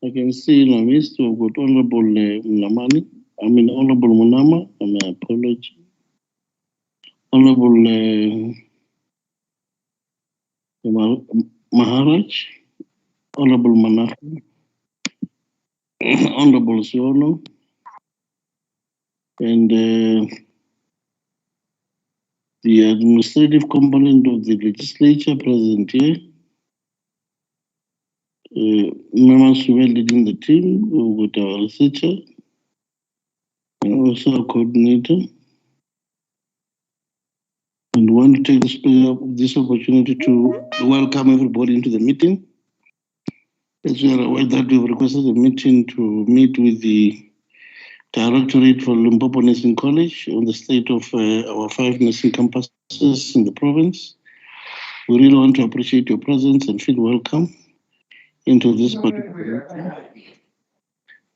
I can see in our midst we've got Honorable Honorable Munama, and my apology. Honorable Maharaj, Honorable Manafu, Honorable Siono, and the administrative component of the legislature present here. Members who were leading the team, we've got our researcher and also our coordinator. And want to take this opportunity to welcome everybody into the meeting. As we are aware that we've requested a meeting to meet with the Directorate for Limpopo Nursing College on the state of our 5 nursing campuses in the province. We really want to appreciate your presence and feel welcome into this particular meeting.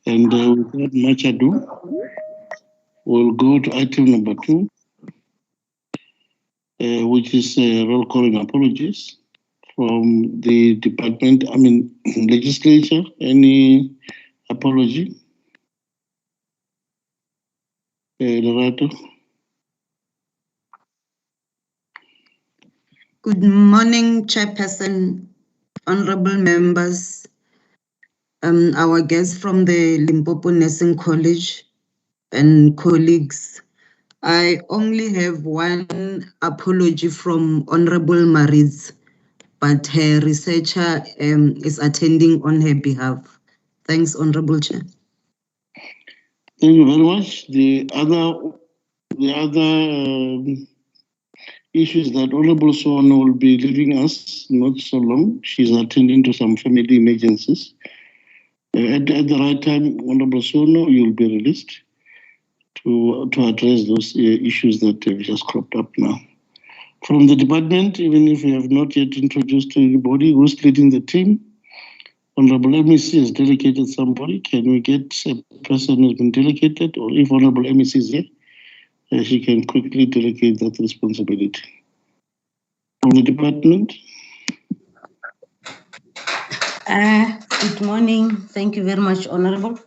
And without much ado, we'll go to item number 2, which is roll call and apologies from the department, legislature. Any apology? Lerato? Good morning, Chairperson, honorable members, our guests from the Limpopo Nursing College and colleagues. I only have one apology from Honorable Mariz, but her researcher is attending on her behalf. Thanks, Honorable Chair. Thank you very much. The other issues that Honorable Swan will be leaving us not so long. She's attending to some family emergencies. At the right time, Honorable Sono, you'll be released to address those issues that have just cropped up now. From the department, even if we have not yet introduced anybody who's leading the team, Honorable MEC has delegated somebody. Can we get a person who's been delegated? Or if Honorable MEC is here, she can quickly delegate that responsibility. From the department. Good morning. Thank you very much, Honorable.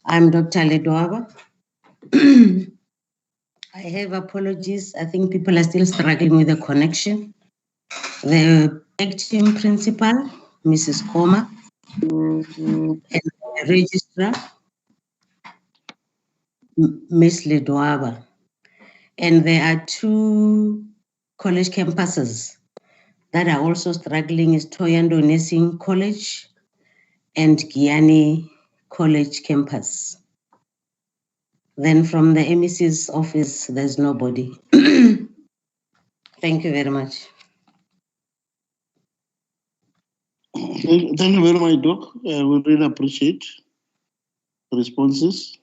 I'm Dr. Ledwaba. I have apologies. I think people are still struggling with the connection. The acting principal, Mrs. Koma, and the registrar, Ms. Ledwaba. And there are 2 college campuses that are also struggling, is Thohoyandou Nursing College and Giyani College campus. Then from the MEC's office, there's nobody. Thank you very much. Thank you very much, Doc. We really appreciate the responses.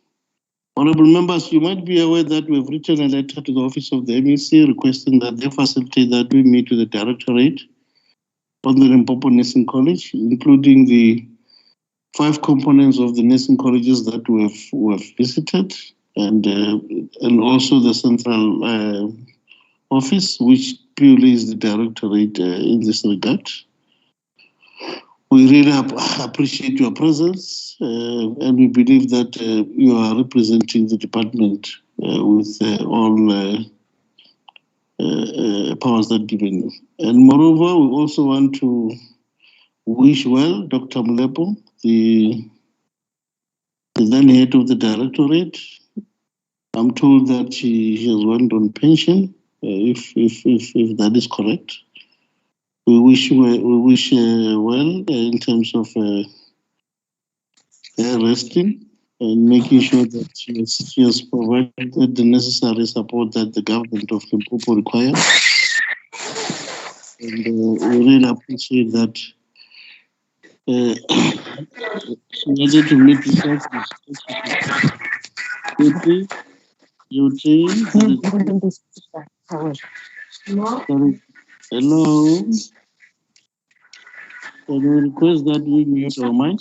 Honorable members, you might be aware that we've written a letter to the office of the MEC requesting that they facilitate that we meet with the Directorate on the Limpopo Nursing College, including the 5 components of the nursing colleges that we have visited, and also the central office, which purely is the Directorate in this regard. We really appreciate your presence, and we believe that you are representing the department with all powers that given you. And moreover, we also want to wish well Dr. Mlepo, the then head of the Directorate. I'm told that she has went on pension, if that is correct. We wish her well in terms of resting and making sure that she has provided the necessary support that the government of Limpopo requires. And we really appreciate that she wanted to meet with us. Hello. Can we request that we mute our mic?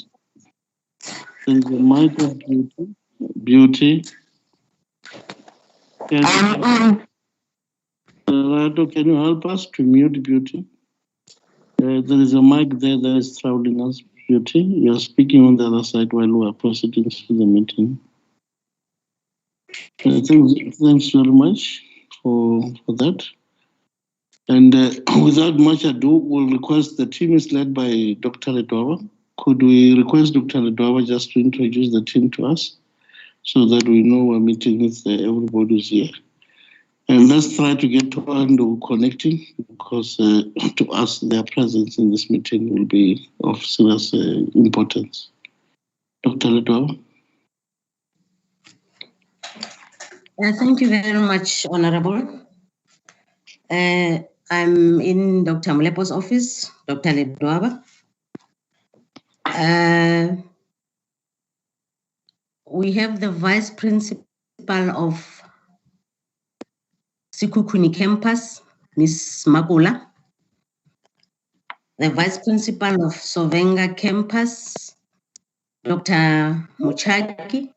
There is a mic of Beauty. Beauty. Can you help us to mute Beauty? There is a mic there that is troubling us. Beauty. You are speaking on the other side while we are proceeding through the meeting. Thanks very much for that. And without much ado, we'll request, the team is led by Dr. Ledwaba. Could we request Dr. Ledwaba just to introduce the team to us so that we know we're meeting with everybody who's here? And let's try to get to Ando connecting, because to us, their presence in this meeting will be of serious importance. Dr. Ledwaba. Thank you very much, Honorable. I'm in Dr. Molepo's office, Dr. Ledwaba. We have the Vice Principal of Sekhukhune Campus, Ms. Makula. The Vice Principal of Sovenga Campus, Dr. Muchaki.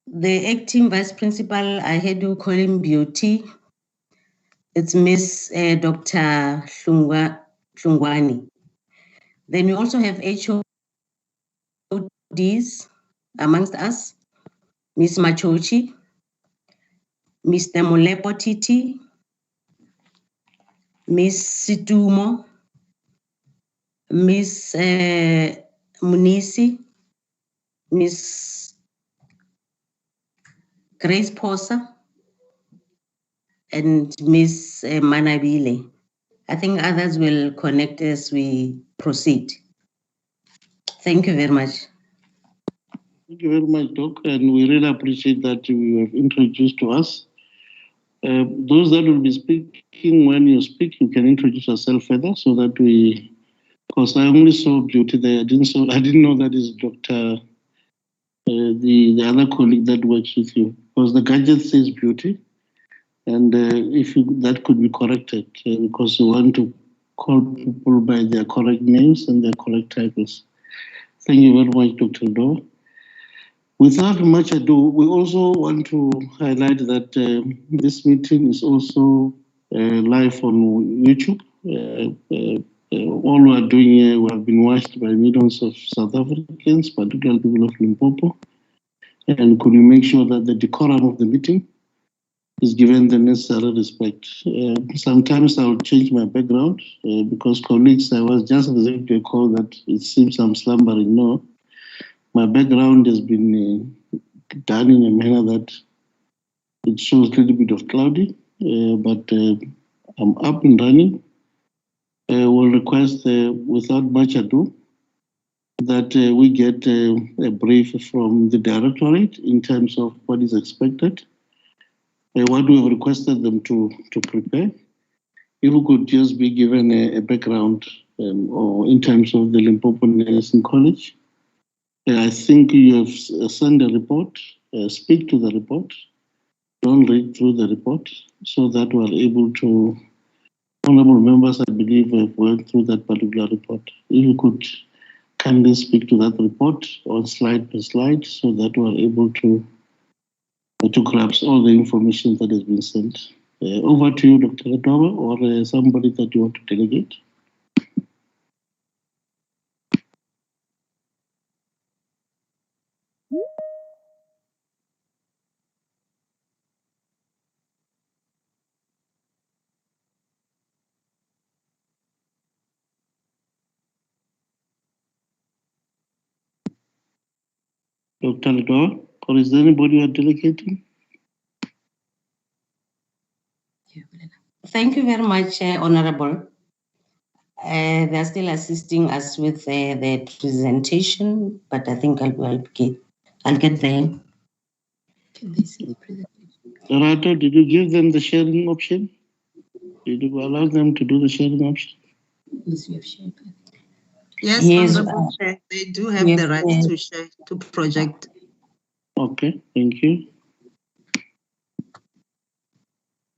The Acting Vice Principal, I had to call him Beauty. It's Miss Dr. Hlungwani. Then we also have HODs amongst us, Miss Machochi, Mr. Molepo Titi, Miss Situmo, Miss Munisi, Miss Grace Posa, and Miss Manabile. I think others will connect as we proceed. Thank you very much. Thank you very much, Doc, and we really appreciate that you have introduced to us. Those that will be speaking, when you speak, you can introduce yourself further so that we, because I only saw Beauty there. I didn't know that is Dr. The other colleague that works with you, because the gadget says Beauty, and if that could be corrected, because we want to call people by their correct names and their correct titles. Thank you very much, Dr. Do. Without much ado, we also want to highlight that this meeting is also live on YouTube. All we are doing here, we have been watched by millions of South Africans, particularly people of Limpopo. And could we make sure that the decorum of the meeting is given the necessary respect? Sometimes I'll change my background because colleagues, I was just received a call that it seems I'm slumbering. No, my background has been done in a manner that it shows a little bit of cloudy, but I'm up and running. We'll request, without much ado, that we get a brief from the Directorate in terms of what is expected, what we have requested them to prepare. If we could just be given a background or in terms of the Limpopo Nursing College. I think you have sent a report, speak to the report, don't read through the report, so that we're able to, honorable members, I believe, have went through that particular report. If you could kindly speak to that report on slide per slide, so that we're able to grasp all the information that has been sent. Over to you, Dr. Ledwaba, or somebody that you want to delegate. Dr. Ledwaba, or is there anybody you are delegating? Thank you very much, Honorable. They're still assisting us with the presentation, but I think I'll get there. Can they see the presentation? Dorato, did you give them the sharing option? Did you allow them to do the sharing option? Yes, we have shared. Yes, Yes, Honorable Chair, they do have yes, the right to share, to project. Okay, thank you.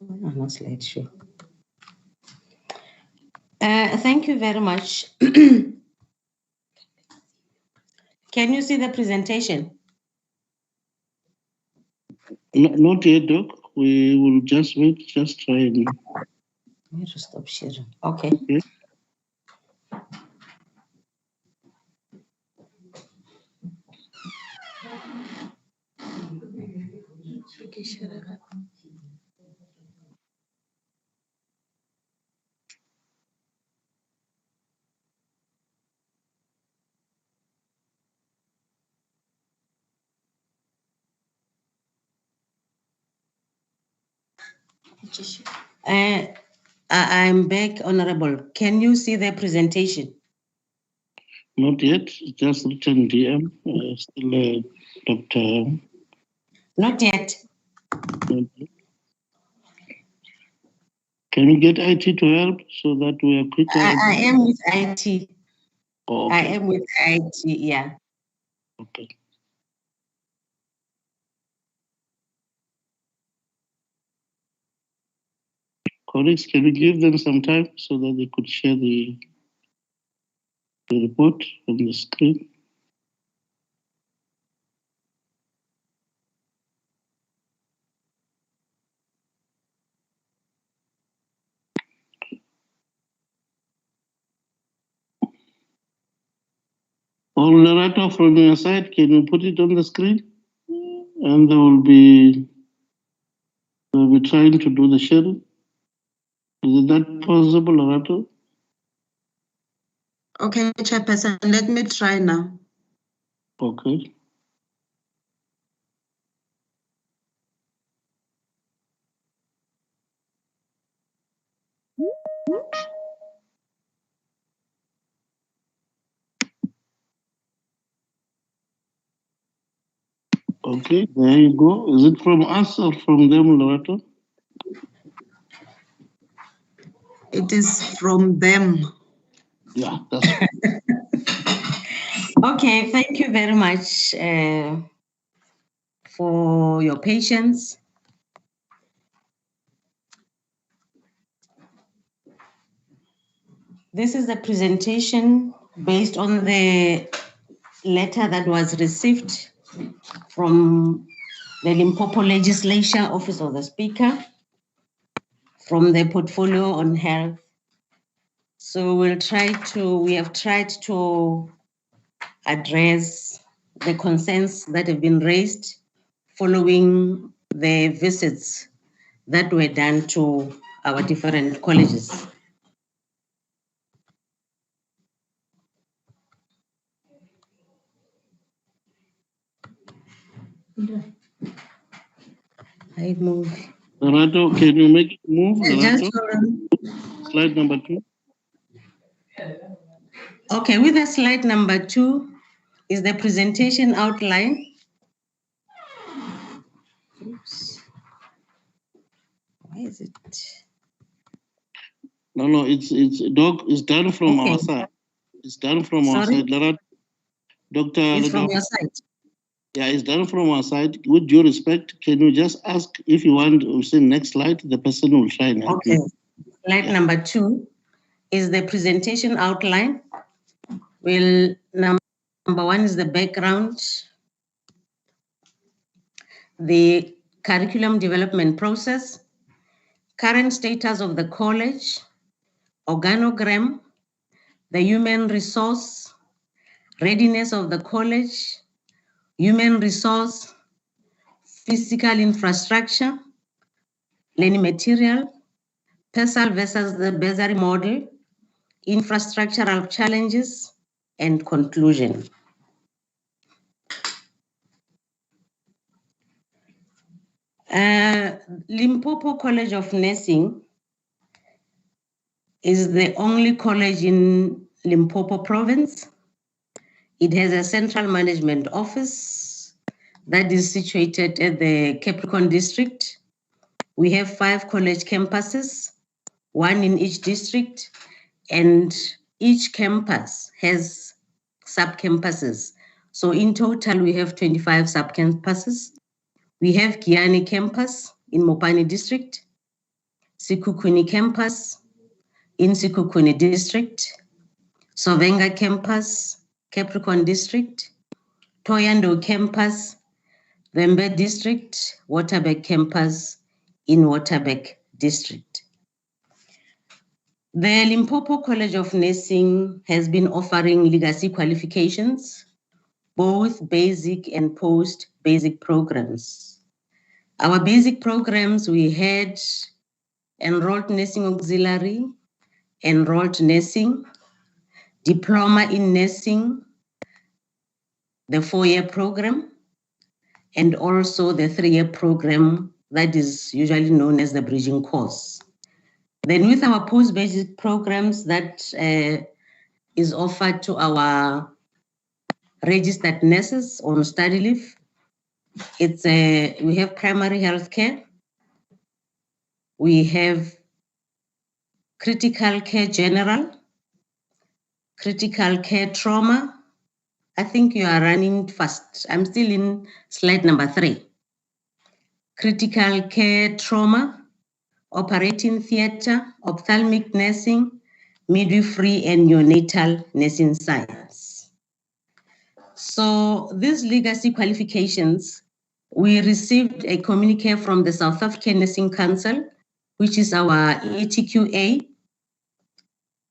I'm not slideshow. Thank you very much. Can you see the presentation? Not yet, Doc. We will just wait, just try and... I need to stop sharing. Okay. Okay. I'm back, Honorable. Can you see the presentation? Not yet, just written DM. Still, Dr. Not yet. Can you get IT to help so that we are quicker? I am with IT. Oh, I okay. am with IT, yeah. Okay. Colleagues, can you give them some time so that they could share the report on the screen? Or Loretta, from your side, can you put it on the screen? And they'll be trying to do the sharing. Is that possible, Loretta? Okay, Chairperson, let me try now. Okay. Okay, there you go. Is it from us or from them, Loretta? It is from them. Yeah, that's Okay, thank you very much for your patience. This is a presentation based on the letter that was received from the Limpopo Legislature Office of the Speaker, from the Portfolio on Health. So we have tried to address the concerns that have been raised following the visits that were done to our different colleges. I move. Loretta, can you make it move? Loretta? Just hold on. Slide number 2. Okay, with the slide number 2 is the presentation outline. Oops. Why is it? No, it's Doc. It's done from Okay. our side. It's done from our Sorry? side. Loretta, Doctor. It's from your side. Yeah, it's done from our side. With due respect, can you just ask if you want to see next slide? The person will try and help Okay. you. Slide number 2 is the presentation outline. Well, number 1 is the background, the curriculum development process, current status of the college, organogram, the human resource, readiness of the college, human resource, physical infrastructure, learning material, PESAL versus the Basel model, infrastructural challenges, and conclusion. Limpopo College of Nursing is the only college in Limpopo province. It has a central management office that is situated at the Capricorn district. We have 5 college campuses, 1 in each district, and each campus has sub-campuses. So in total, we have 25 sub-campuses. We have Kiani campus in Mopani district, Sikukuni campus in Sikukuni district, Sovenga campus, Capricorn district, Toyando campus, Vembe district, Waterberg campus in Waterberg district. The Limpopo College of Nursing has been offering legacy qualifications, both basic and post-basic programs. Our basic programs, we had enrolled nursing auxiliary, enrolled nursing, diploma in nursing, the 4-year program, and also the 3-year program that is usually known as the bridging course. Then with our post-basic programs that is offered to our registered nurses on study leave, we have primary health care, we have critical care general, critical care trauma. I think you are running fast. I'm still in slide number 3. Critical care trauma, operating theater, ophthalmic nursing, midwifery, and neonatal nursing science. So these legacy qualifications, we received a communique from the South African Nursing Council, which is our ETQA,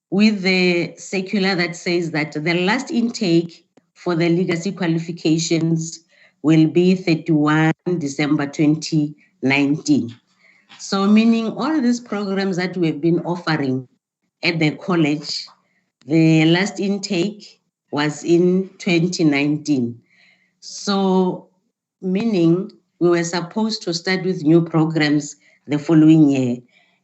with the circular that says that the last intake for the legacy qualifications will be 31 December 2019. So meaning all these programs that we've been offering at the college, the last intake was in 2019. So meaning we were supposed to start with new programs the following year.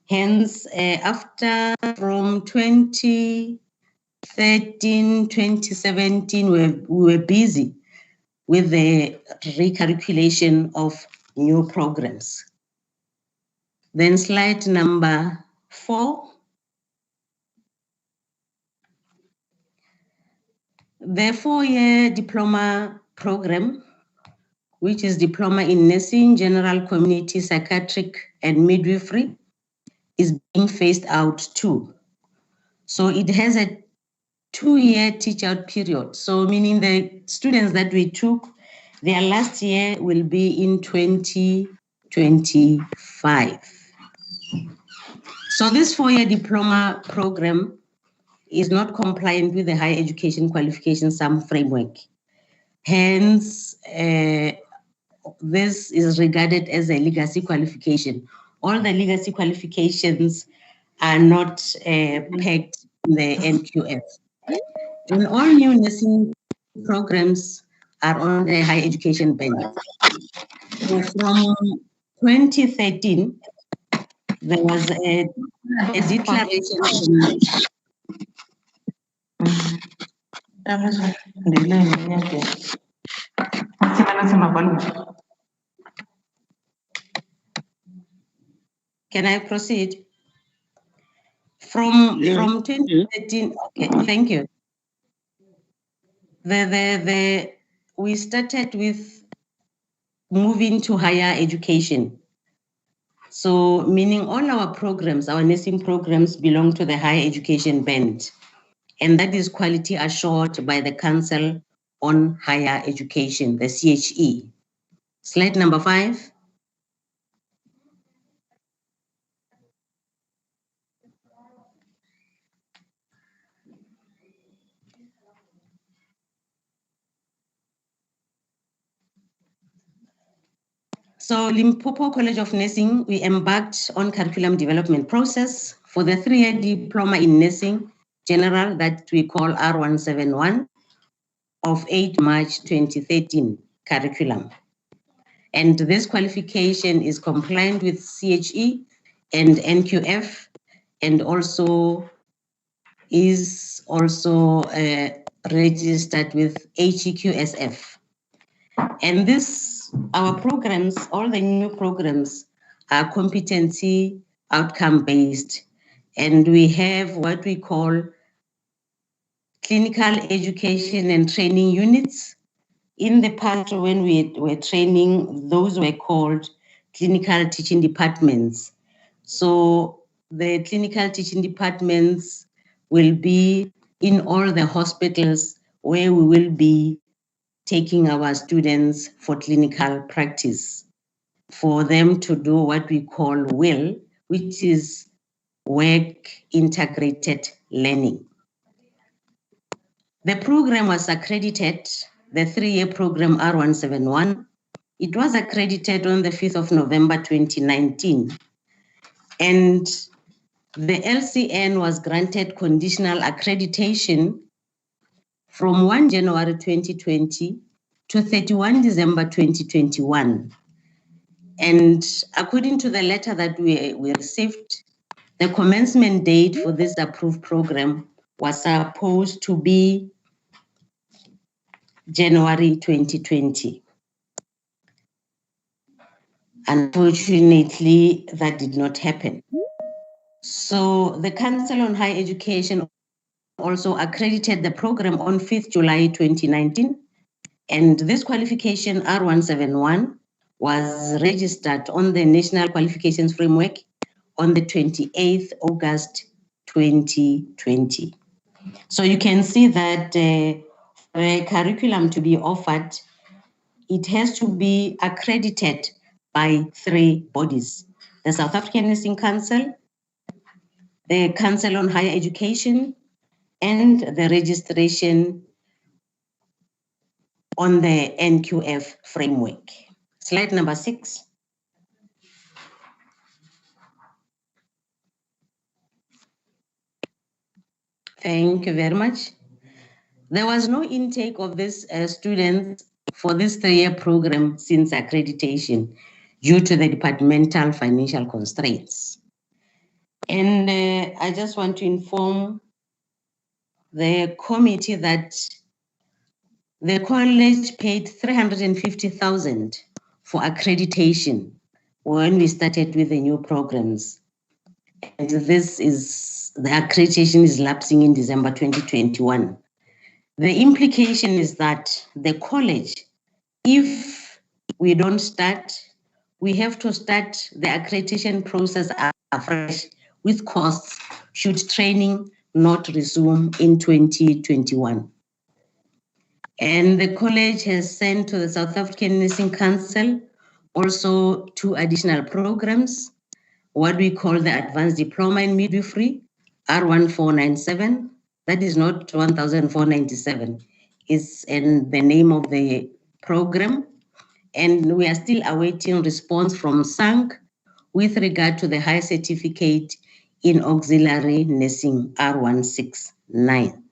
Hence, after from 2013, 2017, we were busy with the recalculation of new programs. Then slide number 4. The 4-year diploma program, which is diploma in nursing, general community, psychiatric, and midwifery, is being phased out too. So it has a 2-year teach out period. So meaning the students that we took, their last year will be in 2025. So this 4-year diploma program is not compliant with the higher education qualification SAM framework. Hence, this is regarded as a legacy qualification. All the legacy qualifications are not pegged in the NQF. And all new nursing programs are on the higher education band. So from 2013, there was a declaration. Can I proceed? From 2013, okay, thank you. We started with moving to higher education. So meaning all our programs, our nursing programs belong to the higher education band. And that is quality assured by the Council on Higher Education, the CHE. Slide number 5. So Limpopo College of Nursing, we embarked on curriculum development process for the 3-year diploma in nursing general that we call R171 of 8 March 2013 curriculum. And this qualification is compliant with CHE and NQF, and also is also registered with HEQSF. And our programs, all the new programs are competency outcome based. And we have what we call clinical education and training units. In the past, when we were training, those were called clinical teaching departments. So the clinical teaching departments will be in all the hospitals where we will be taking our students for clinical practice, for them to do what we call WIL, which is work integrated learning. The program was accredited, the 3-year program R171, It was accredited on the 5th of November 2019, and the LCN was granted conditional accreditation from 1 January 2020 to 31 December 2021. And according to the letter that we received, the commencement date for this approved program was supposed to be January 2020. Unfortunately, that did not happen. So the Council on Higher Education also accredited the program on 5th July 2019, and this qualification R171 was registered on the National Qualifications Framework on the 28th August 2020. So you can see that for a curriculum to be offered, it has to be accredited by 3 bodies: the South African Nursing Council, the Council on Higher Education, and the registration on the NQF framework. Slide number 6. Thank you very much. There was no intake of these students for this 3-year program since accreditation due to the departmental financial constraints. And I just want to inform the committee that the college paid 350,000 for accreditation when we started with the new programs. And the accreditation is lapsing in December 2021. The implication is that the college, if we don't start, we have to start the accreditation process afresh with costs should training not resume in 2021. And the college has sent to the South African Nursing Council also 2 additional programs, what we call the Advanced Diploma in Midwifery, R1497. That is not 1,497. It's in the name of the program. And we are still awaiting response from SANC with regard to the high certificate in auxiliary nursing, R169.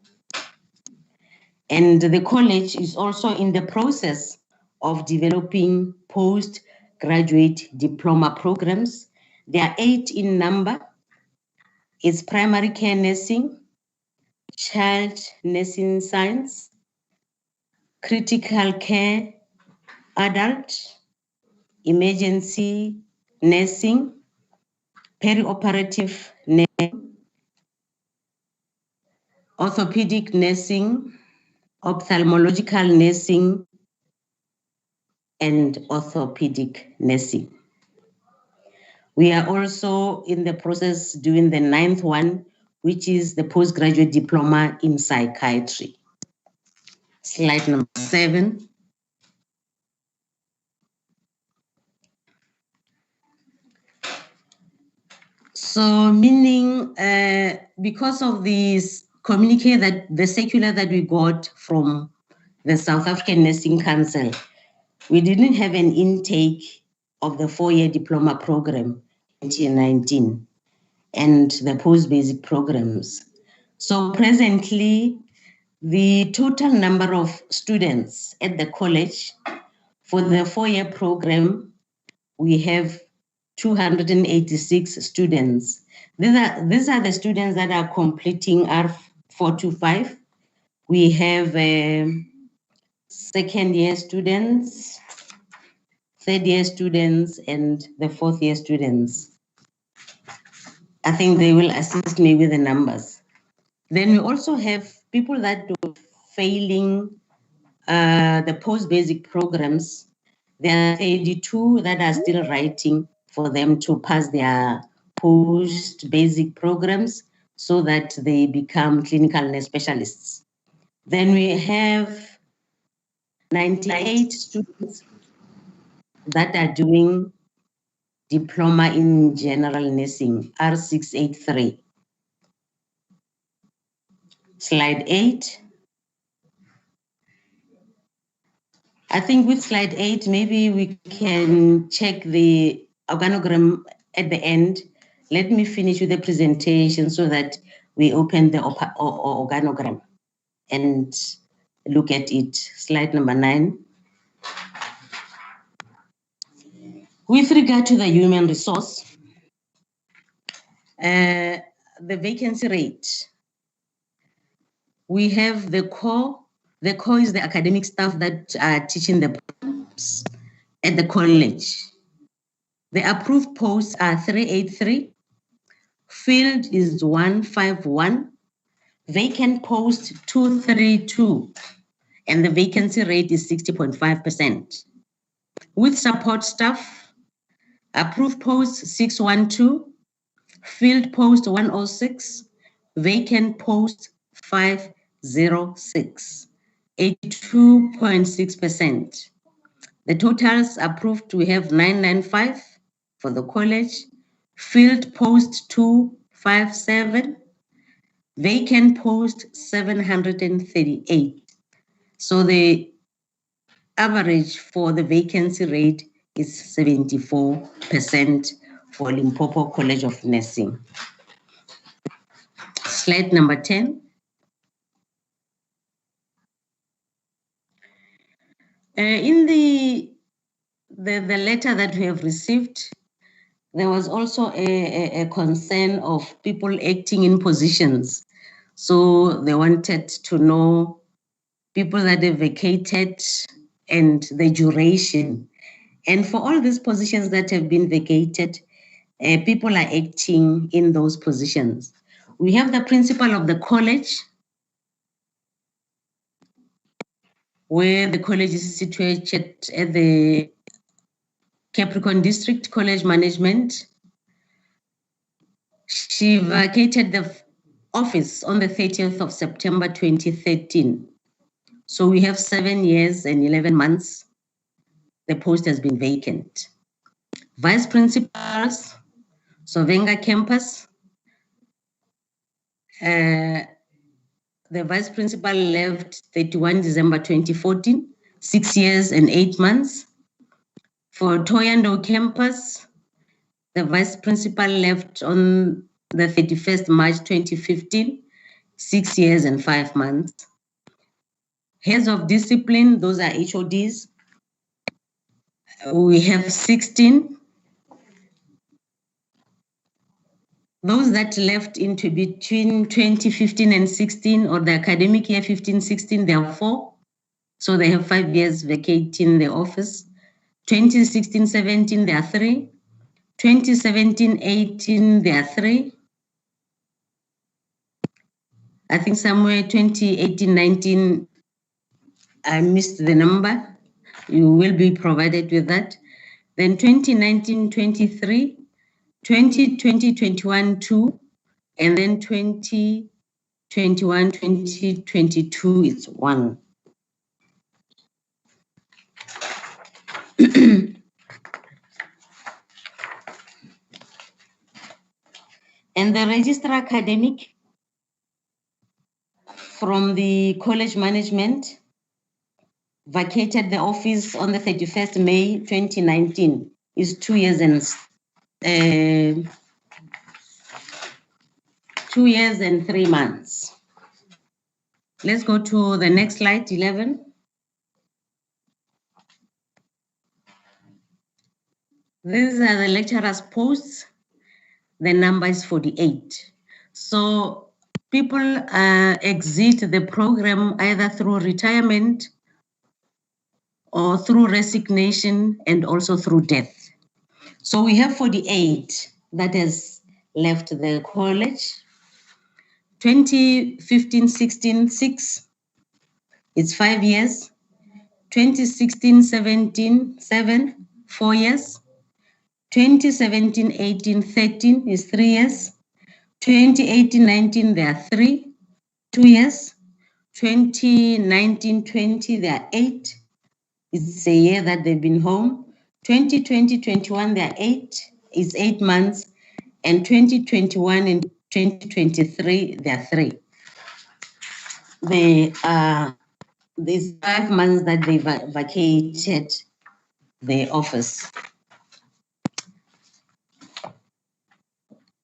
And the college is also in the process of developing postgraduate diploma programs. There are 8 in number. It's primary care nursing, child nursing science, critical care, adult, emergency nursing, perioperative nursing, orthopedic nursing, ophthalmological nursing, and orthopedic nursing. We are also in the process doing the 9th one, which is the postgraduate diploma in psychiatry. Slide number 7. So meaning because of this communique that the circular that we got from the South African Nursing Council, we didn't have an intake of the 4-year diploma program in 2019 and the post-basic programs. So presently, the total number of students at the college for the 4-year program, we have 286 students. These are the students that are completing R425. We have 2nd-year students, 3rd-year students, and the 4th-year students. I think they will assist me with the numbers. Then we also have people that are failing the post-basic programs. There are 82 that are still writing for them to pass their post-basic programs so that they become clinical nurse specialists. Then we have 98 students that are doing diploma in general nursing, R683. Slide 8. I think with slide 8, maybe we can check the organogram at the end. Let me finish with the presentation so that we open the organogram and look at it. Slide number 9. With regard to the human resource, the vacancy rate, we have the core. The core is the academic staff that are teaching the programs at the college. The approved posts are 383. Field is 151. Vacant post 232. And the vacancy rate is 60.5%. With support staff, approved post 612. Field post 106. Vacant post 506. 82.6%. The totals approved, we have 995 for the college, field post 257, vacant post 738. So the average for the vacancy rate is 74% for Limpopo College of Nursing. Slide number 10. In the letter that we have received, there was also a concern of people acting in positions. So they wanted to know people that have vacated and the duration. And for all these positions that have been vacated, people are acting in those positions. We have the principal of the college, where the college is situated at the Capricorn District College Management. She vacated the office on the 30th of September 2013. So we have 7 years and 11 months. The post has been vacant. Vice principals, Sovenga campus. The vice principal left 31 December 2014, 6 years and 8 months. For Toyando campus, the vice principal left on the 31st March 2015, 6 years and 5 months. Heads of discipline, those are HODs. We have 16. Those that left into between 2015 and 16 or the academic year 15-16, there are 4. So they have 5 years vacating the office. 2016-17, there are 3. 2017-18, there are 3. I think somewhere 2018-19, I missed the number. You will be provided with that. Then 2019-23, 2020-21, 2, and then 2021-2022, it's 1. And the registrar academic from the college management vacated the office on the 31st May 2019, is 2 years and 2 years and 3 months. Let's go to the next slide, 11. These are the lecturers' posts. The number is 48. So people exit the program either through retirement or through resignation and also through death. So we have 48 that has left the college. 2015-16, 6, it's 5 years. 2016-17, 7, 4 years. 2017-18, 13 is 3 years. 2018-19, there are 3, 2 years. 2019-20, there are 8. It's a year that they've been home. 2020-21, there are 8. It's 8 months. And 2021 and 2023, there are 3. The There's 5 months that they vacated the office.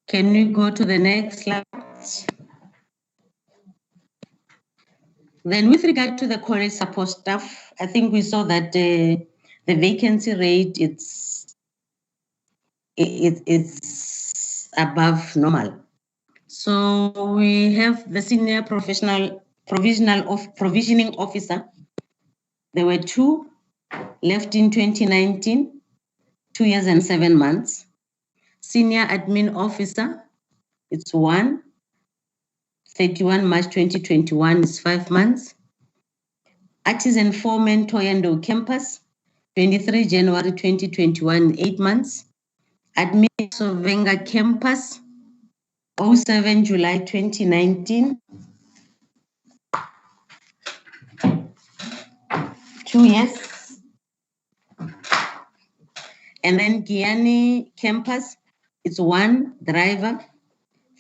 Can we go to the next slide? Then with regard to the college support staff, I think we saw that the vacancy rate it's above normal. So we have the senior provisioning officer. There were 2 left in 2019, 2 years and 7 months. Senior admin officer, it's 1. 31 March 2021 is 5 months. Artisan foreman Toyando campus, 23 January 2021, 8 months. Admin Venga campus, 07 July 2019, 2 years. And then Giani campus, it's 1 driver,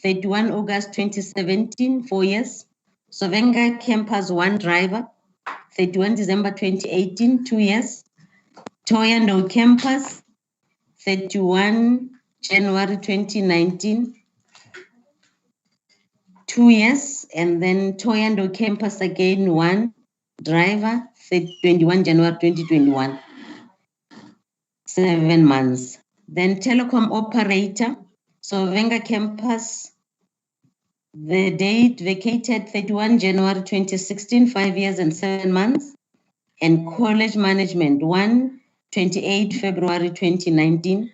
31 August 2017, 4 years. Sovenga campus, 1 driver, 31 December 2018, 2 years. Toyando campus, 31 January 2019, 2 years. And then Toyando campus again, 1 driver, 21 January 2021, 7 months. Then telecom operator, so Venga campus, the date vacated 31 January 2016, 5 years and 7 months. And college management, 28 February 2019,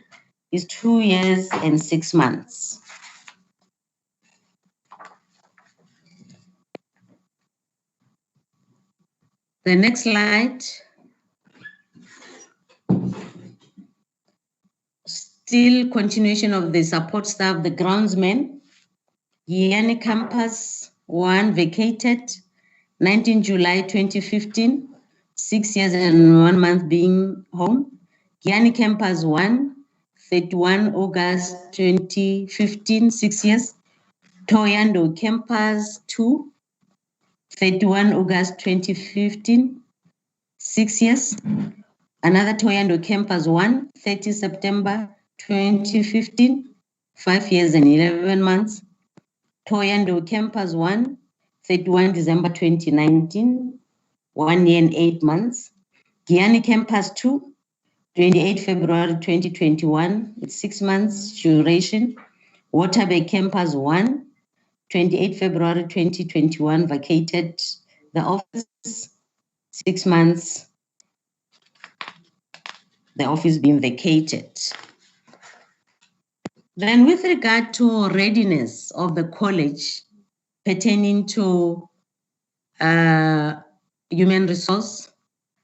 is 2 years and 6 months. The next slide. Still continuation of the support staff, the groundsmen. Giani campus, 1 vacated, 19 July 2015, 6 years and 1 month being home. Giani campus, 1, 31 August 2015, 6 years. Toyando campus, 2, 31 August 2015, 6 years. Another Toyando campus, 1, 30 September 2015, 5 years and 11 months. Toyando campus, 1, 31 December 2019, 1 year and 8 months. Giani campus, 2, 28 February 2021, it's 6 months duration. Waterberg campus, 1, 28 February 2021, vacated the office, 6 months, the office being vacated. Then with regard to readiness of the college pertaining to human resource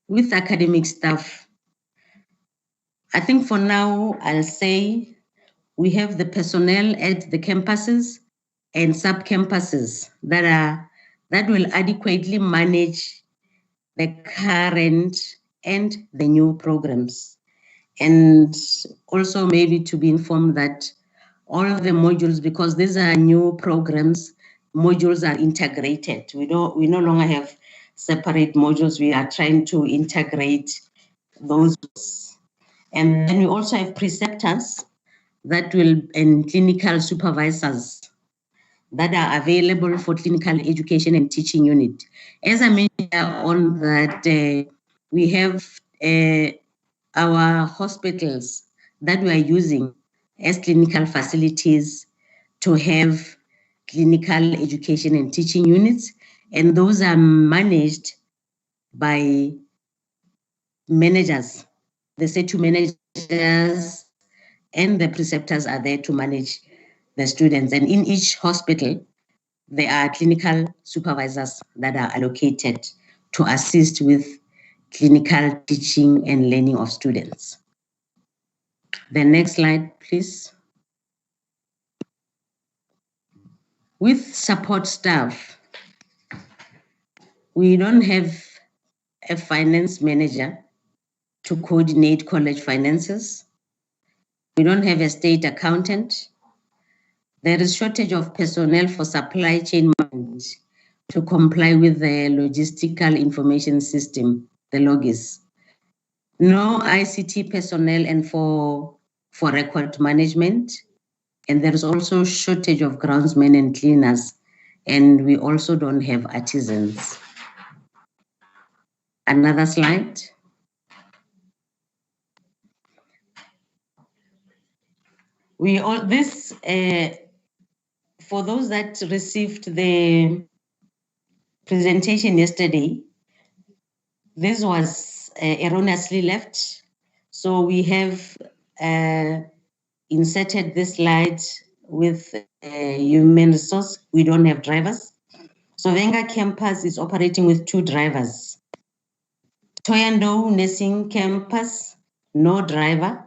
with academic staff, I think for now, I'll say we have the personnel at the campuses and sub-campuses that will adequately manage the current and the new programs. And also maybe to be informed that all of the modules, because these are new programs, modules are integrated. We no longer have separate modules. We are trying to integrate those. And then we also have preceptors that will, and clinical supervisors that are available for clinical education and teaching unit. As I mentioned on that, we have our hospitals that we are using as clinical facilities to have clinical education and teaching units, and those are managed by managers. The SETU managers and the preceptors are there to manage the students. And in each hospital, there are clinical supervisors that are allocated to assist with clinical teaching and learning of students. The next slide, please. With support staff, we don't have a finance manager to coordinate college finances. We don't have a state accountant. There is shortage of personnel for supply chain management to comply with the logistical information system, the LOGIS. No ICT personnel and for record management. And there is also shortage of groundsmen and cleaners. And we also don't have artisans. Another slide. For those that received the presentation yesterday, this was erroneously left. So we have inserted this slide with human resource. We don't have drivers. So Venga campus is operating with 2 drivers. Toyando Nursing Campus, no driver.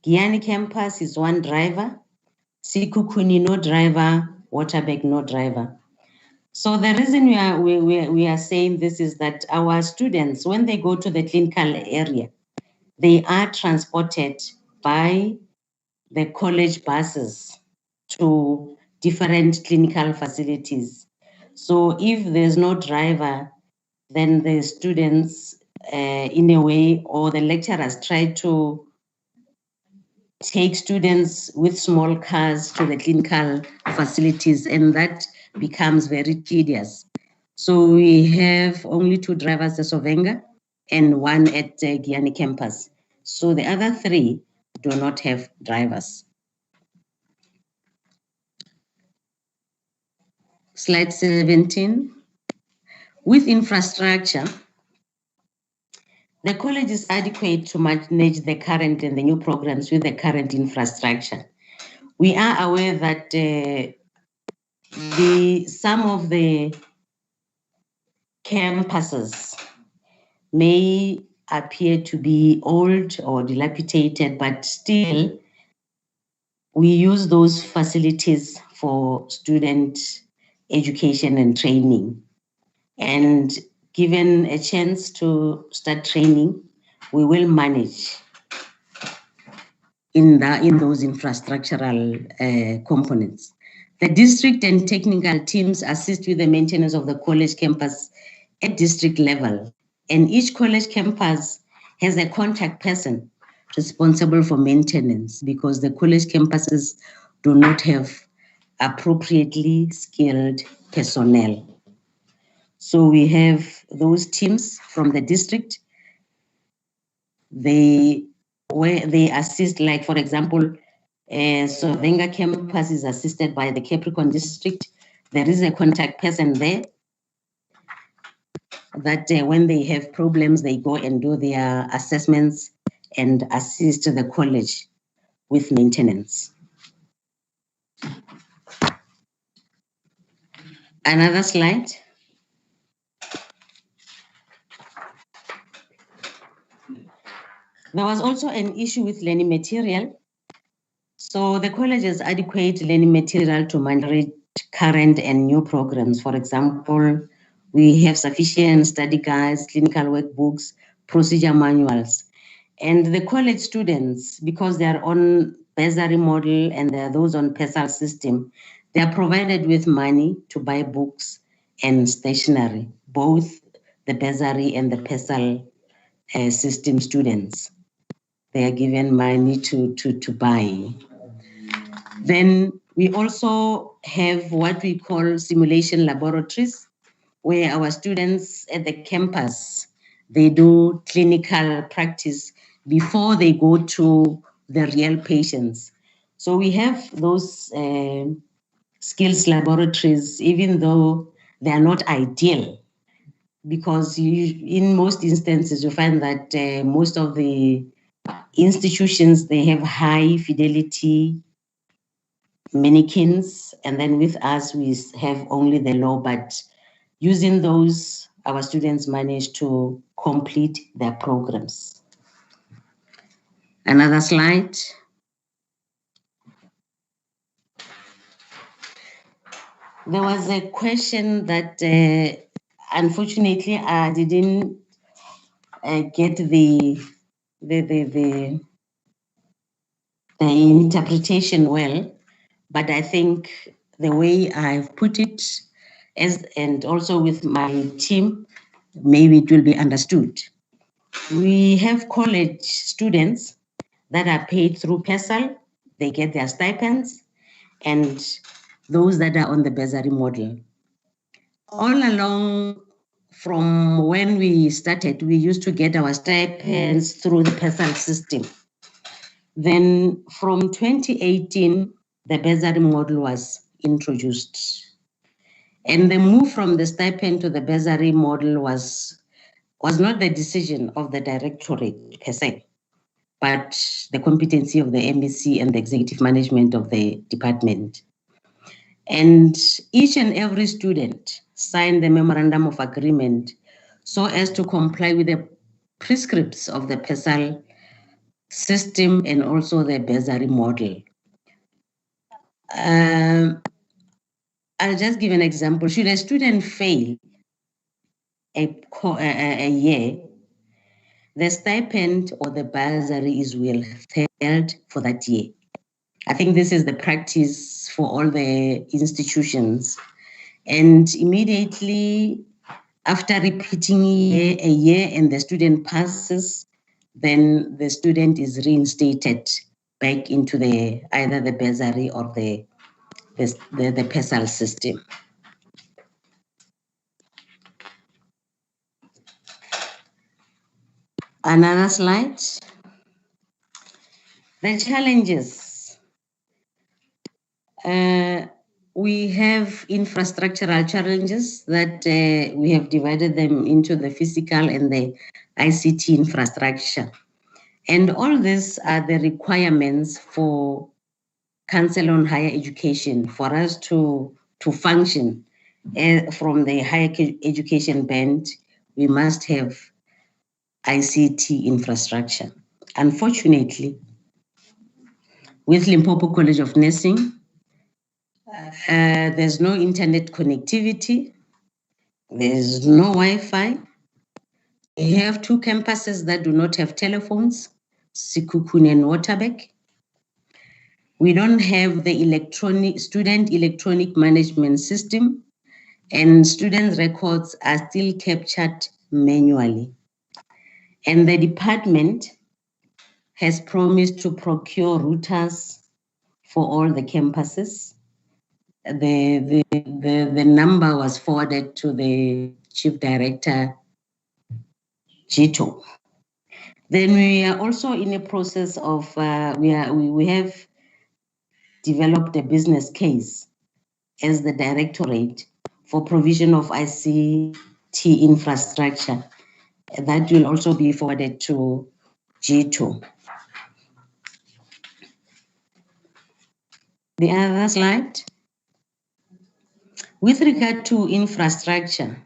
Giani Campus is 1 driver. Sikukuni, no driver. Waterberg, no driver. So the reason we are saying this is that our students, when they go to the clinical area, they are transported by the college buses to different clinical facilities. So if there's no driver, then the students, in a way, or the lecturers try to take students with small cars to the clinical facilities, and that becomes very tedious. So we have only 2 drivers at Sovenga and 1 at Giani campus. So the other 3 do not have drivers. Slide 17. With infrastructure, the college is adequate to manage the current and the new programs with the current infrastructure. We are aware that some of the campuses may appear to be old or dilapidated, but still we use those facilities for student education and training. And given a chance to start training, we will manage in those infrastructural components. The district and technical teams assist with the maintenance of the college campus at district level. And each college campus has a contact person responsible for maintenance, because the college campuses do not have appropriately skilled personnel. So we have those teams from the district. They assist, like, for example, Sovenga campus is assisted by the Capricorn district. There is a contact person there that when they have problems, they go and do their assessments and assist the college with maintenance. Another slide. There was also an issue with learning material. So the college has adequate learning material to manage current and new programs. For example, we have sufficient study guides, clinical workbooks, procedure manuals. And the college students, because they are on bursary model and there are those on PESAL system, they are provided with money to buy books and stationery, both the bursary and the PESAL system students. They are given money to buy. Then we also have what we call simulation laboratories, where our students at the campus, they do clinical practice before they go to the real patients. So we have those skills laboratories, even though they are not ideal, because in most instances you find that most of the institutions, they have high fidelity mannequins, and then with us we have only the low, but using those, our students manage to complete their programs. Another slide. There was a question that unfortunately I didn't get the interpretation well, but I think the way I've put it and also with my team, maybe it will be understood. We have college students that are paid through PESAL, they get their stipends, and those that are on the bursary model. All along, from when we started, we used to get our stipends through the PESAL system. Then from 2018, the bursary model was introduced. And the move from the stipend to the bursary model was not the decision of the directorate per se, but the competency of the MEC and the executive management of the department. And each and every student signed the memorandum of agreement so as to comply with the prescripts of the PESAL system and also the bursary model. I'll just give an example. Should a student fail a year, the stipend or the bursary is withheld for that year. I think this is the practice for all the institutions. And immediately after repeating a year and the student passes, then the student is reinstated back into either the bursary or the PESAL system. Another slide. The challenges. We have infrastructural challenges that we have divided them into the physical and the ICT infrastructure. And all these are the requirements for Council on Higher Education for us to function from the higher education band. We must have ICT infrastructure. Unfortunately, with Limpopo College of Nursing, there's no internet connectivity, there's no Wi-Fi. We have 2 campuses that do not have telephones, Sekhukhune and Waterberg. We don't have the student electronic management system, and student records are still captured manually. And the department has promised to procure routers for all the campuses. The number was forwarded to the Chief Director, Jito. Then we are also in a process of, we have developed a business case as the directorate for provision of ICT infrastructure. That will also be forwarded to Jito. The other slide. With regard to infrastructure,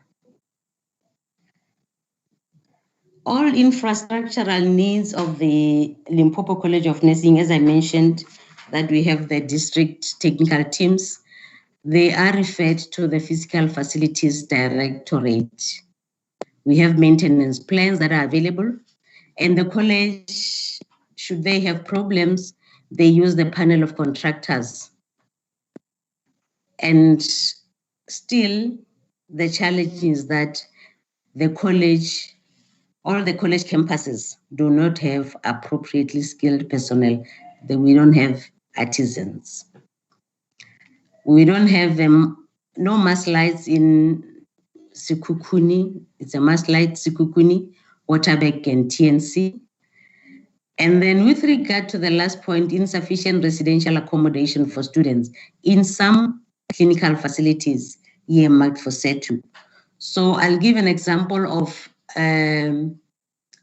all infrastructural needs of the Limpopo College of Nursing, as I mentioned, that we have the district technical teams, they are referred to the Physical Facilities Directorate. We have maintenance plans that are available, and the college, should they have problems, they use the panel of contractors. And still, the challenge is that the college, all the college campuses do not have appropriately skilled personnel. We don't have artisans. We don't have no mass lights in Sekhukhune. It's a mass light Sekhukhune, Waterberg and TNC. And then with regard to the last point, insufficient residential accommodation for students in some clinical facilities earmarked for SETU. So I'll give an example of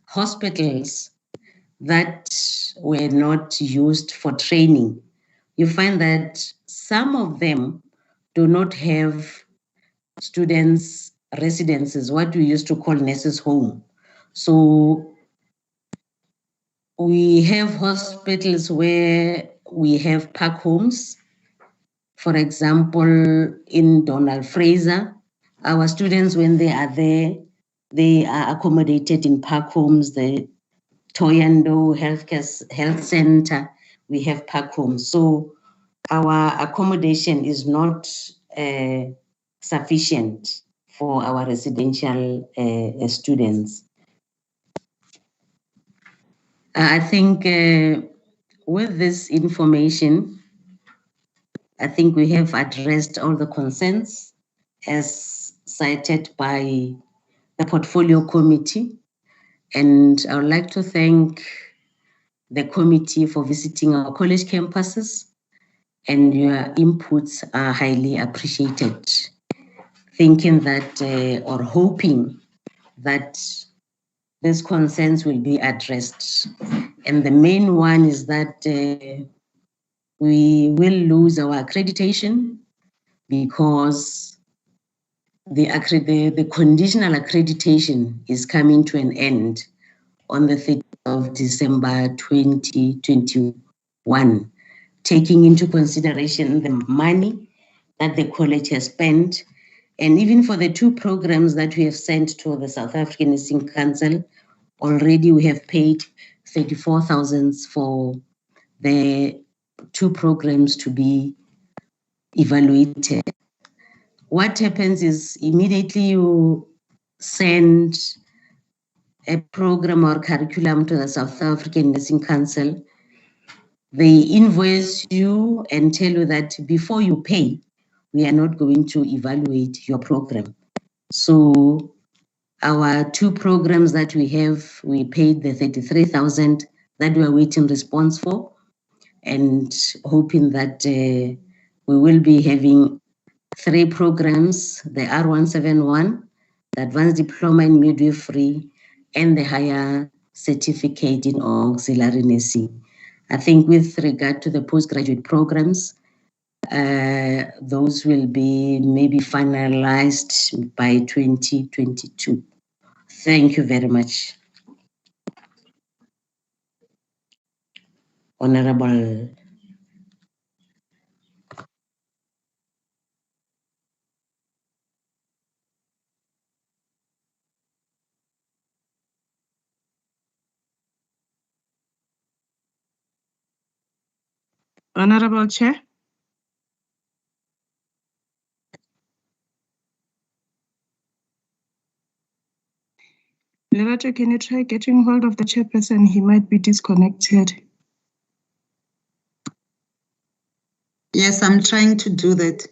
hospitals that were not used for training. You find that some of them do not have students' residences, what we used to call nurses' home. So we have hospitals where we have park homes. For example, in Donald Fraser, our students, when they are there, they are accommodated in park homes. The Toyando Health Center, we have park homes. So our accommodation is not sufficient for our residential students. I think with this information, I think we have addressed all the concerns as cited by the portfolio committee. And I would like to thank the committee for visiting our college campuses, and your inputs are highly appreciated. Thinking that or hoping that these concerns will be addressed. And the main one is that we will lose our accreditation because the conditional accreditation is coming to an end on the 30th of December 2021, taking into consideration the money that the college has spent. And even for the 2 programs that we have sent to the South African Nursing Council, already we have paid 34,000 for the 2 programs to be evaluated. What happens is immediately you send a program or curriculum to the South African Nursing Council, they invoice you and tell you that before you pay, we are not going to evaluate your program. So our 2 programs that we have, we paid the 33,000 that we are waiting response for, and hoping that we will be having 3 programs, the R171, the Advanced Diploma in Midwifery, and the Higher Certificate in Auxiliary Nursing. I think with regard to the postgraduate programs, those will be maybe finalized by 2022. Thank you very much. Honorable. Honorable Chair. Lerato, can you try getting hold of the chairperson? He might be disconnected. Yes, I'm trying to do that.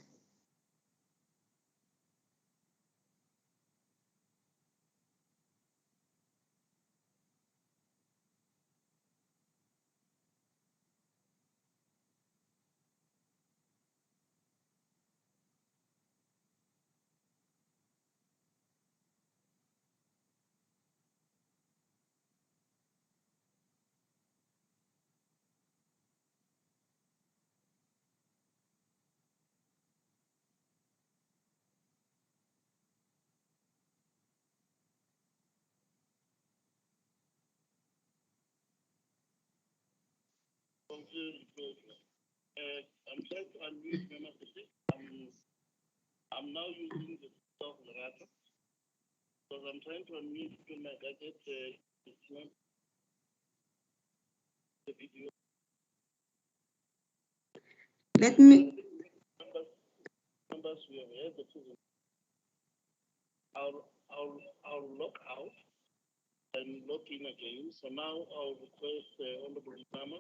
I'm trying to unmute Mema Kusik. I'm now using the Lerato because I'm trying to unmute my gadget. It's not the video. Let me. Numbers we have had the two. I'll log out and log in again. So now I'll request Honorable Mama,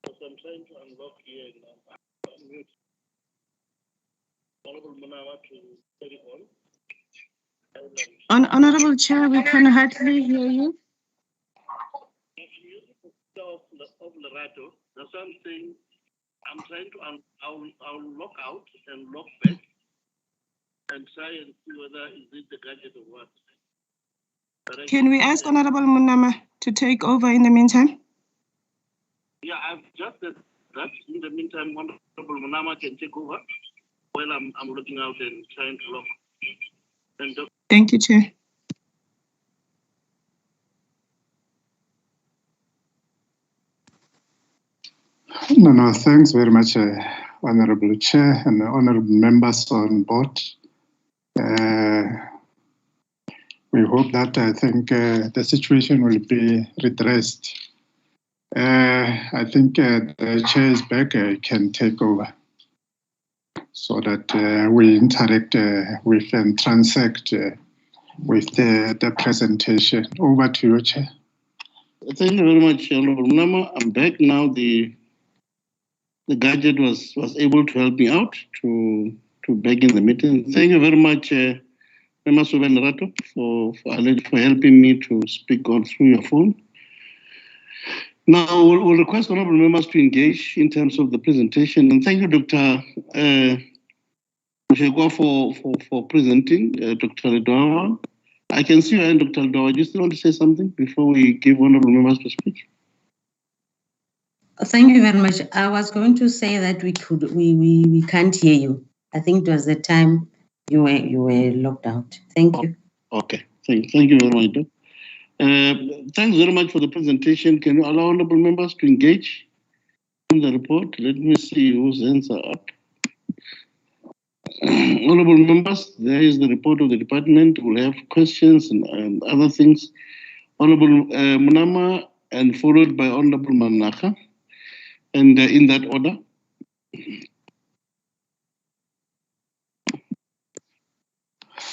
because I'm trying to unlock here and unmute Honorable Mama to carry on. Honorable Chair, we can hardly hear you. If you use the of Lerato, that's what I'm saying. I'm trying to, I'll log out and log back and try and see whether is it the gadget or what. Can we ask Honorable Munama to take over in the meantime? Yeah, I've just said that. In the meantime, Honorable Munama can take over while I'm looking out and trying to log. And thank you, Chair. No, thanks very much, Honorable Chair and honorable members on board. We hope that I think the situation will be redressed. I think the Chair is back, can take over. so that we interact with and transact with the presentation. Over to you, Chair. Thank you very much, Honorable Mnama. I'm back now. The gadget was able to help me out to back in the meeting. Thank you very much, Mema Subenrato, for helping me to speak on through your phone. Now, we'll request honorable members to engage in terms of the presentation. And thank you, Dr. Mushekwa, for presenting, Dr. Ledoa. I can see you, and Dr. Ledoa. Do you still want to say something before we give honorable members to speak? Thank you very much. I was going to say that we can't hear you. I think it was the time you were locked out. Thank you. Okay, thank you very much. Thanks very much for the presentation. Can you allow honorable members to engage in the report? Let me see whose hands are up. Honorable members, there is the report of the department. We'll have questions and other things. Honorable Mnama, and followed by Honorable Manaka. And in that order.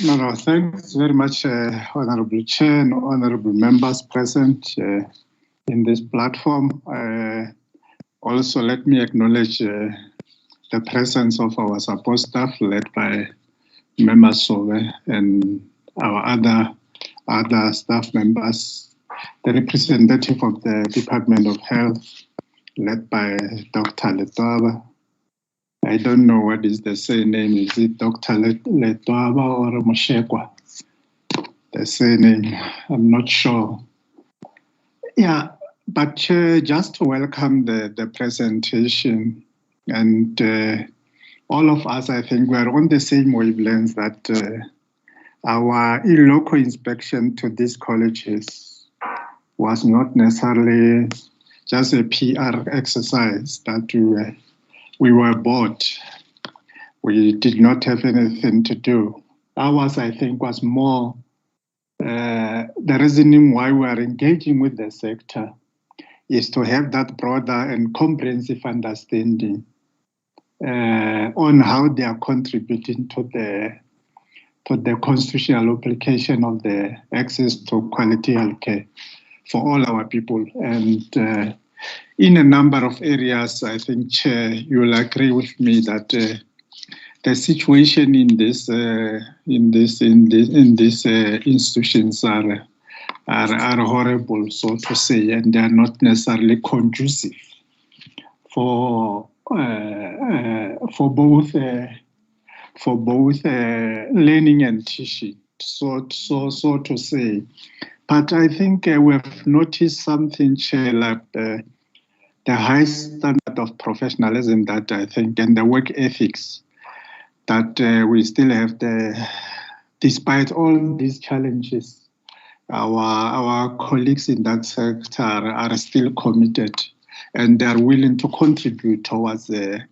No, thanks very much, Honorable Chair and honorable members present in this platform. Also, let me acknowledge the presence of our support staff led by Mema Sove and our other staff members, the representative of the Department of Health led by Dr. Ledoa. I don't know what is the surname. Is it Dr. Ledoa or Mushekwa? The surname, I'm not sure. Yeah, but just to welcome the presentation, and all of us, I think we're on the same wavelength that our in-local inspection to these colleges was not necessarily just a PR exercise that we were bored. We did not have anything to do. Ours, I think, was more the reasoning why we are engaging with the sector is to have that broader and comprehensive understanding on how they are contributing to the constitutional application of the access to quality healthcare for all our people. And in a number of areas, I think, Chair, you will agree with me that the situation in these institutions are horrible, so to say, and they are not necessarily conducive for both learning and teaching, so to say. But I think we have noticed something, Chair, like the high standard of professionalism that I think, and the work ethics that we still have, despite all these challenges, our colleagues in that sector are still committed, and they are willing to contribute towards the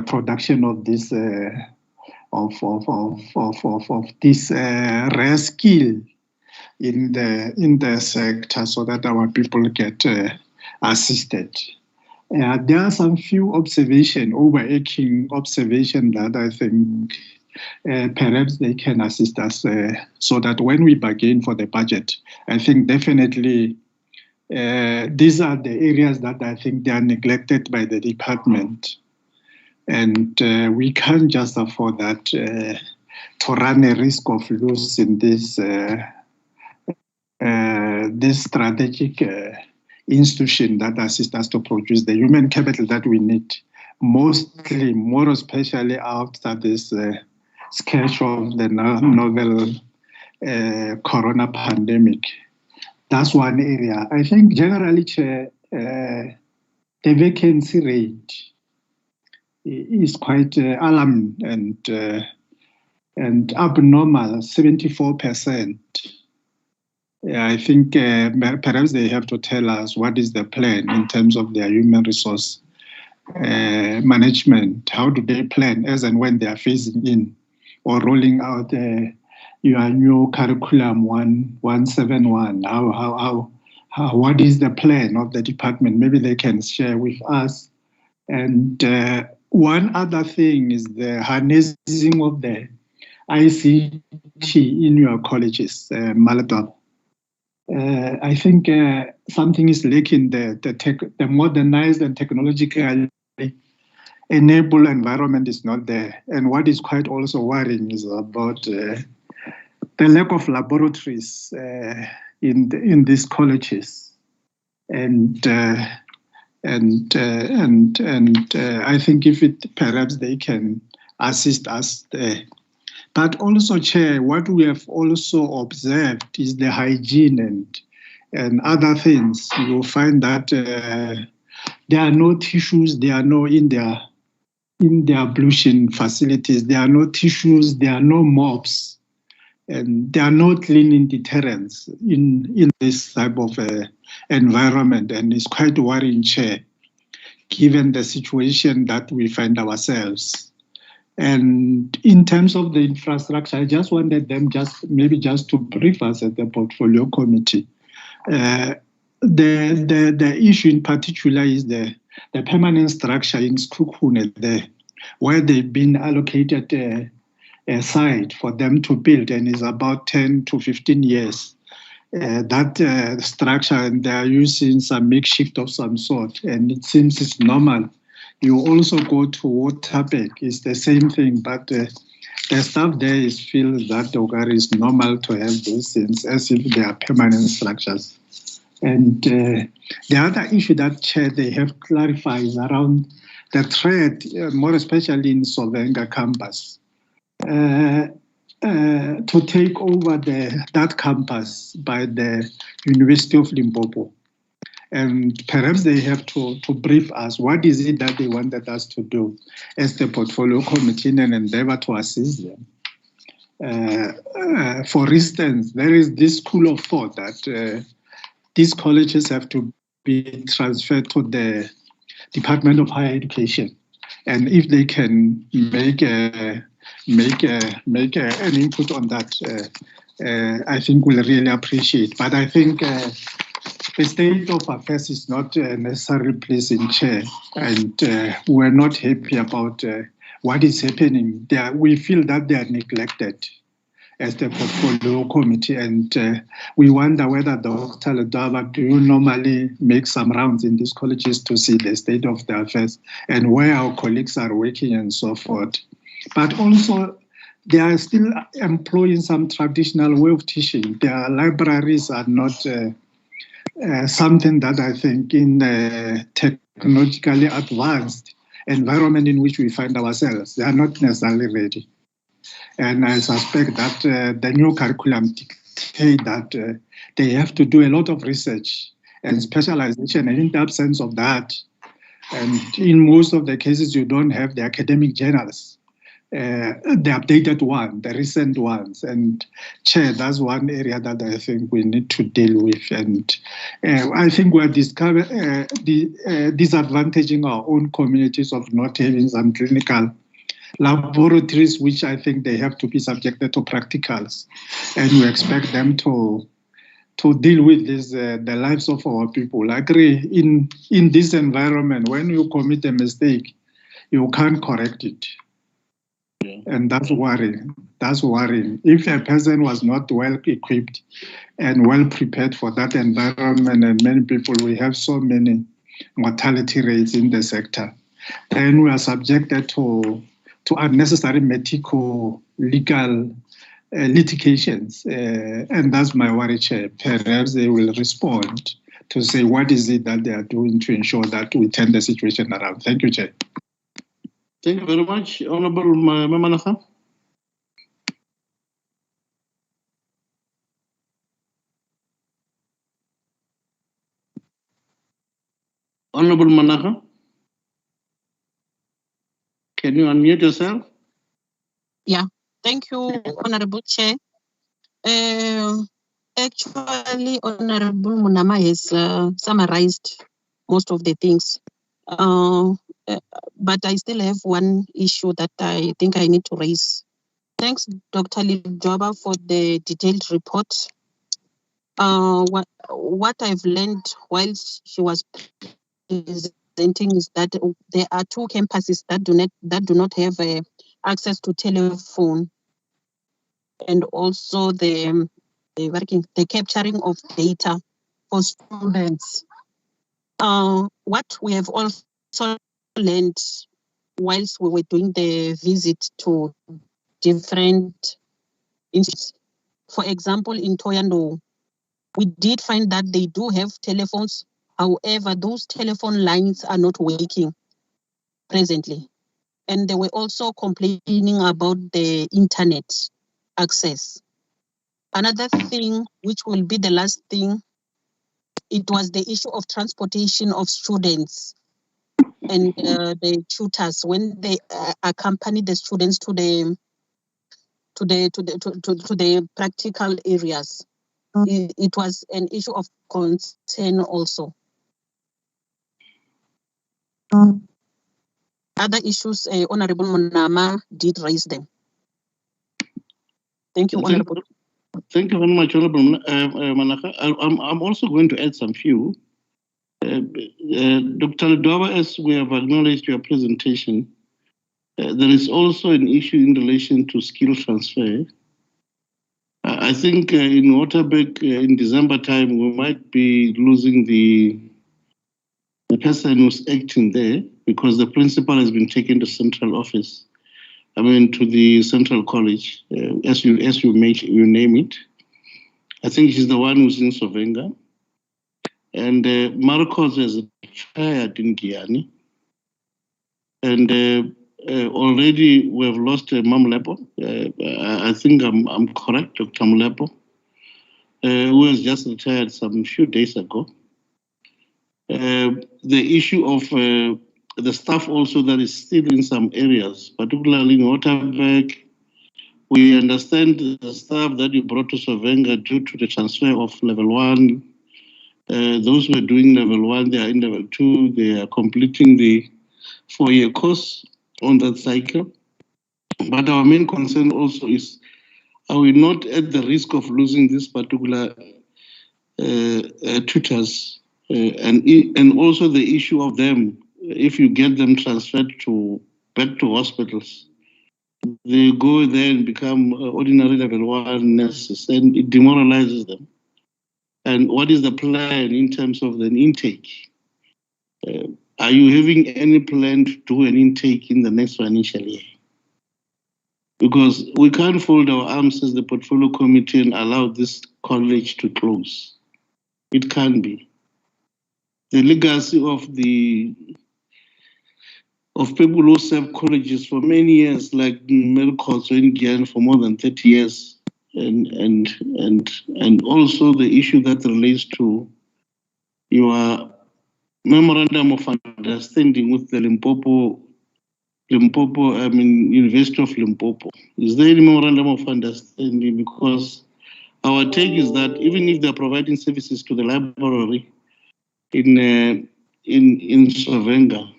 production of this this rare skill in the sector, so that our people get assisted. There are some few overarching observations that I think perhaps they can assist us so that when we bargain for the budget, I think definitely these are the areas that I think they are neglected by the department. And we can't just afford that to run a risk of losing this strategic institution that assists us to produce the human capital that we need, mostly, more especially after this sketch of the novel corona pandemic. That's one area. I think generally, Chair, the vacancy rate is quite alarming and abnormal, 74%. I think perhaps they have to tell us what is the plan in terms of their human resource management. How do they plan as and when they are phasing in or rolling out your new curriculum 171? What is the plan of the department? Maybe they can share with us. And one other thing is the harnessing of the ICT in your colleges, Malatwab. I think something is lacking. The modernized and technologically enabled environment is not there. And what is quite also worrying is about the lack of laboratories in these colleges. And I think perhaps they can assist us there. But also, Chair, what we have also observed is the hygiene and other things. You'll find that there are no tissues, there are no in their ablution facilities, there are no tissues, there are no mops, and there are no cleaning deterrents in this type of environment. And it's quite worrying, Chair, given the situation that we find ourselves. And in terms of the infrastructure, I just wanted them just to brief us at the portfolio committee. The issue in particular is the permanent structure in Sekhukhune there, where they've been allocated a site for them to build, and it's about 10 to 15 years. That structure, and they are using some makeshift of some sort, and it seems it's normal. You also go to Waterberg, it's the same thing, but the staff there feels that it's normal to have those things as if they are permanent structures. And the other issue that, Chair, they have clarified is around the threat, more especially in Sovenga campus, to take over that campus by the University of Limpopo. And perhaps they have to brief us what is it that they wanted us to do as the portfolio committee and endeavor to assist them. For instance, there is this school of thought that these colleges have to be transferred to the Department of Higher Education, and if they can make an input on that, I think we'll really appreciate. But I think the state of affairs is not necessarily pleasing, Chair, and we're not happy about what is happening there. We feel that they are neglected as the portfolio committee, and we wonder whether Dr. Ledwaba, do you normally make some rounds in these colleges to see the state of the affairs and where our colleagues are working and so forth. But also, they are still employing some traditional way of teaching. Their libraries are not something that I think in a technologically advanced environment in which we find ourselves, they are not necessarily ready. And I suspect that the new curriculum dictates that they have to do a lot of research and specialization, and in the absence of that, and in most of the cases, you don't have the academic journals. The updated one, the recent ones. And Chair, that's one area that I think we need to deal with. And I think we're disadvantaging our own communities of not having some clinical laboratories, which I think they have to be subjected to practicals. And we expect them to deal with this, the lives of our people. I agree, in this environment, when you commit a mistake, you can't correct it. Yeah. And that's worrying. That's worrying. If a person was not well equipped and well prepared for that environment, and many people, we have so many mortality rates in the sector, then we are subjected to unnecessary medical legal litigations. And that's my worry, Chair. Perhaps they will respond to say what is it that they are doing to ensure that we turn the situation around. Thank you, Chair. Thank you very much, Honorable Manaka. Honorable Manaka, can you unmute yourself? Yeah, thank you, Honorable Chair. Actually, Honorable Munama has summarized most of the things. But I still have one issue that I think I need to raise. Thanks, Dr. Ledwaba, for the detailed report. What I've learned while she was presenting presenting is that there are two campuses that do not have access to telephone, and also the capturing of data for students. What we have also learned whilst we were doing the visit to different institutes, for example, in Thohoyandou, we did find that they do have telephones. However, those telephone lines are not working presently. And they were also complaining about the internet access. Another thing, which will be the last thing, it was the issue of transportation of students and the tutors when they accompany the students to the practical areas. It was an issue of concern also. Other issues, Honorable Munama did raise them. Thank you, Honorable. Thank you very much, Honorable Manaka. I'm also going to add some few. Dr. Lidwaba, as we have acknowledged your presentation, there is also an issue in relation to skill transfer. I think in Waterberg, in December time, we might be losing the person who's acting there because the principal has been taken to central office. I mean, to the central college, as you name it. I think she's the one who's in Sovenga. And Marcos is retired in Giyani. And already we have lost Mamlepo. I think I'm correct, Dr. Mamlepo, who has just retired some few days ago. The issue of the staff also that is still in some areas, particularly in Waterberg. We understand the staff that you brought to Sovenga due to the transfer of level 1. Those who are doing level 1, they are in level 2. They are completing the 4-year course on that cycle. But our main concern also is, are we not at the risk of losing this particular tutors? And also the issue of them, if you get them transferred back to hospitals, they go there and become ordinary level 1 nurses, and it demoralizes them. And what is the plan in terms of the intake? Are you having any plan to do an intake in the next financial year? Because we can't fold our arms as the portfolio committee and allow this college to close. It can't be. The legacy of people who serve colleges for many years, like Melkos in Guyana for more than 30 years, and also the issue that relates to your memorandum of understanding with the Limpopo, University of Limpopo. Is there any memorandum of understanding? Because our take is that even if they're providing services to the library in Sovenga,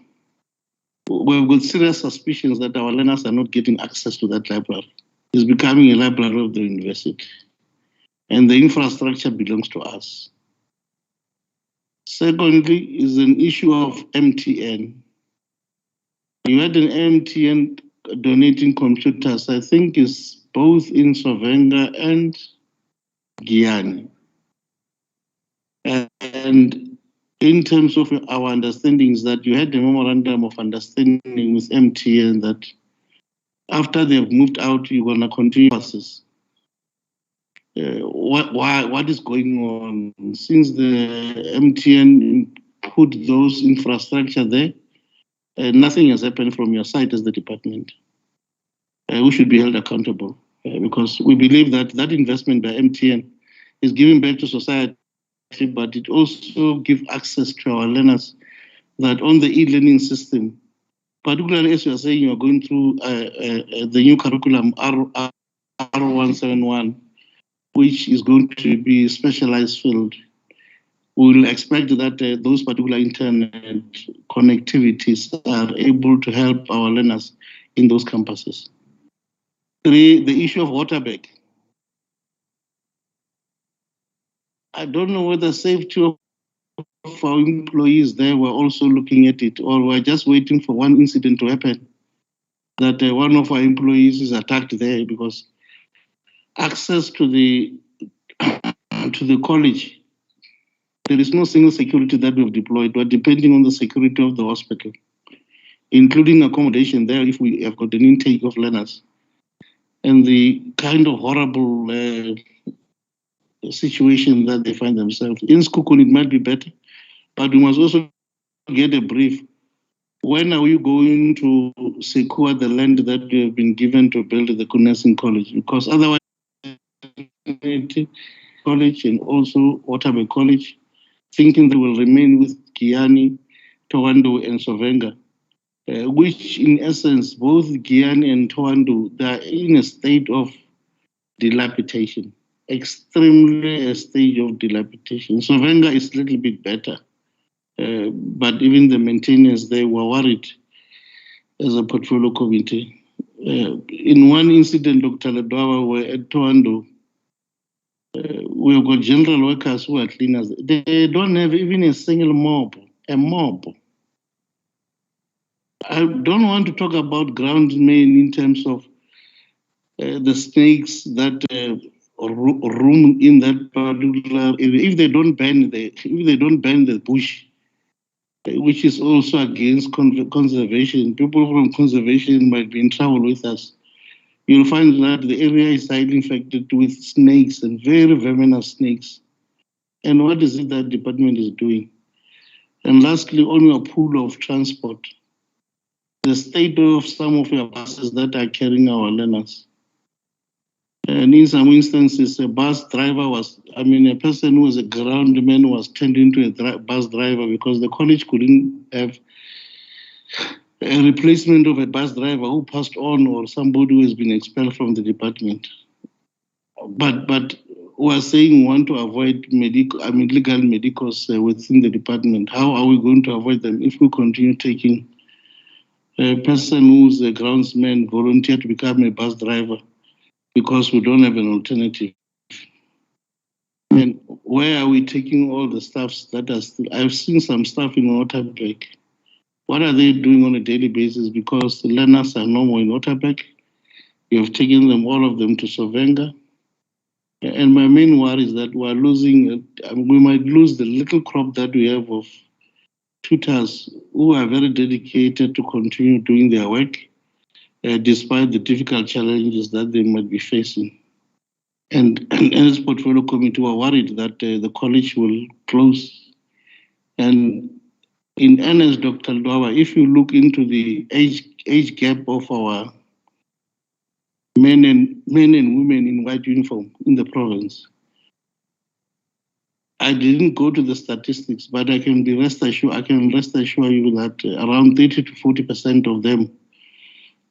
we've got serious suspicions that our learners are not getting access to that library. It's becoming a library of the university. And the infrastructure belongs to us. Secondly, is an issue of MTN. You had an MTN donating computers, I think is both in Sovenga and Giyani. And in terms of our understandings that you had a memorandum of understanding with MTN that after they've moved out, you're going to continue process. What is going on? Since the MTN put those infrastructure there, nothing has happened from your side as the department. We should be held accountable because we believe that that investment by MTN is giving back to society, but it also gives access to our learners that on the e-learning system, particularly as you are saying, you are going through the new curriculum R171, which is going to be specialized field. We will expect that those particular internet connectivities are able to help our learners in those campuses. 3, the issue of Waterberg. I don't know whether safety of of our employees there were also looking at it, or were just waiting for one incident to happen, that one of our employees is attacked there, because access to the college, there is no single security that we've deployed. We're depending on the security of the hospital, including accommodation there if we have got an intake of learners. And the kind of horrible situation that they find themselves in. Sekhukhune, it might be better, but we must also get a brief. When are we going to secure the land that we have been given to build the Nursing College? Because otherwise, college and also Waterberg College, thinking they will remain with Giyani, Thohoyandou, and Sovenga, which in essence, both Giyani and Thohoyandou, they are in a state of dilapidation, extremely a stage of dilapidation. Sovenga is a little bit better, but even the maintenance, they were worried as a portfolio committee. In one incident, Dr. Ledwaba, were at Thohoyandou, we've got general workers who are cleaners. They don't have even a single mob, a mob. I don't want to talk about groundsmen in terms of the snakes that room in that particular area. If they don't ban the bush, which is also against conservation, people from conservation might be in trouble with us. You'll find that the area is highly infected with snakes and very venomous snakes. And what is it that the department is doing? And lastly, on your pool of transport, the state of some of your buses that are carrying our learners. And in some instances, a bus driver a person who was a groundman was turned into a bus driver because the college couldn't have a replacement of a bus driver who passed on, or somebody who has been expelled from the department. But we are saying we want to avoid legal medicals within the department. How are we going to avoid them if we continue taking a person who's a groundsman volunteer to become a bus driver because we don't have an alternative? And where are we taking all the staffs that are still? I've seen some staff in Waterberg. What are they doing on a daily basis? Because the learners are no more in Waterberg. You have taken them, all of them, to Sovenga. And my main worry is that we might lose the little crop that we have of tutors who are very dedicated to continue doing their work, despite the difficult challenges that they might be facing. And as portfolio committee, we're worried that the college will close. And in earnest, Dr. Ledwaba, if you look into the age gap of our men and women in white uniform in the province, I didn't go to the statistics, but I can rest assure you that around 30 to 40% of them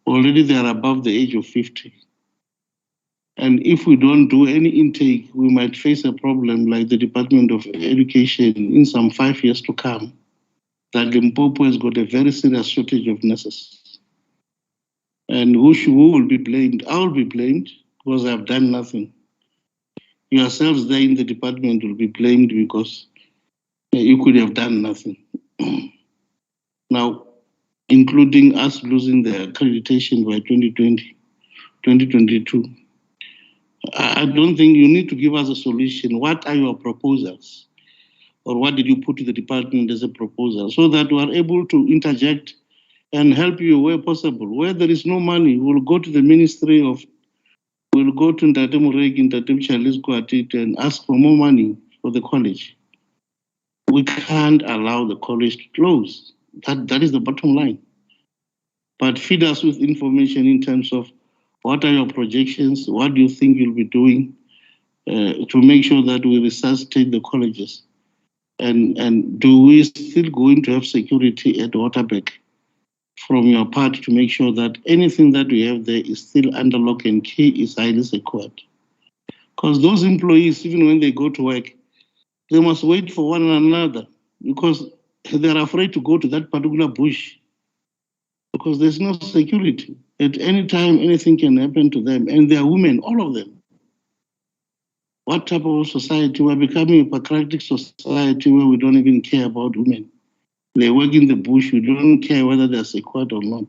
already they are above the age of 50. And if we don't do any intake, we might face a problem like the Department of Education in some 5 years to come, that Limpopo has got a very serious shortage of nurses. And who will be blamed? I will be blamed because I've done nothing. Yourselves there in the department will be blamed because you could have done nothing. Now, including us losing the accreditation by 2022. I don't think you need to give us a solution. What are your proposals? Or what did you put to the department as a proposal so that we are able to interject and help you where possible? Where there is no money, we'll go to the Ministry of, we'll go to Ntate Moreki, Ntate Charles Kouatit and ask for more money for the college. We can't allow the college to close. That is the bottom line. But feed us with information in terms of what are your projections, what do you think you'll be doing to make sure that we resuscitate the colleges? And do we still going to have security at Waterberg from your part to make sure that anything that we have there is still under lock and key, is highly secured? Because those employees, even when they go to work, they must wait for one another because they're afraid to go to that particular bush because there's no security. At any time, anything can happen to them. And they are women, all of them. What type of society? We're becoming a patriarchal society where we don't even care about women. They work in the bush, we don't care whether they're sequestered or not.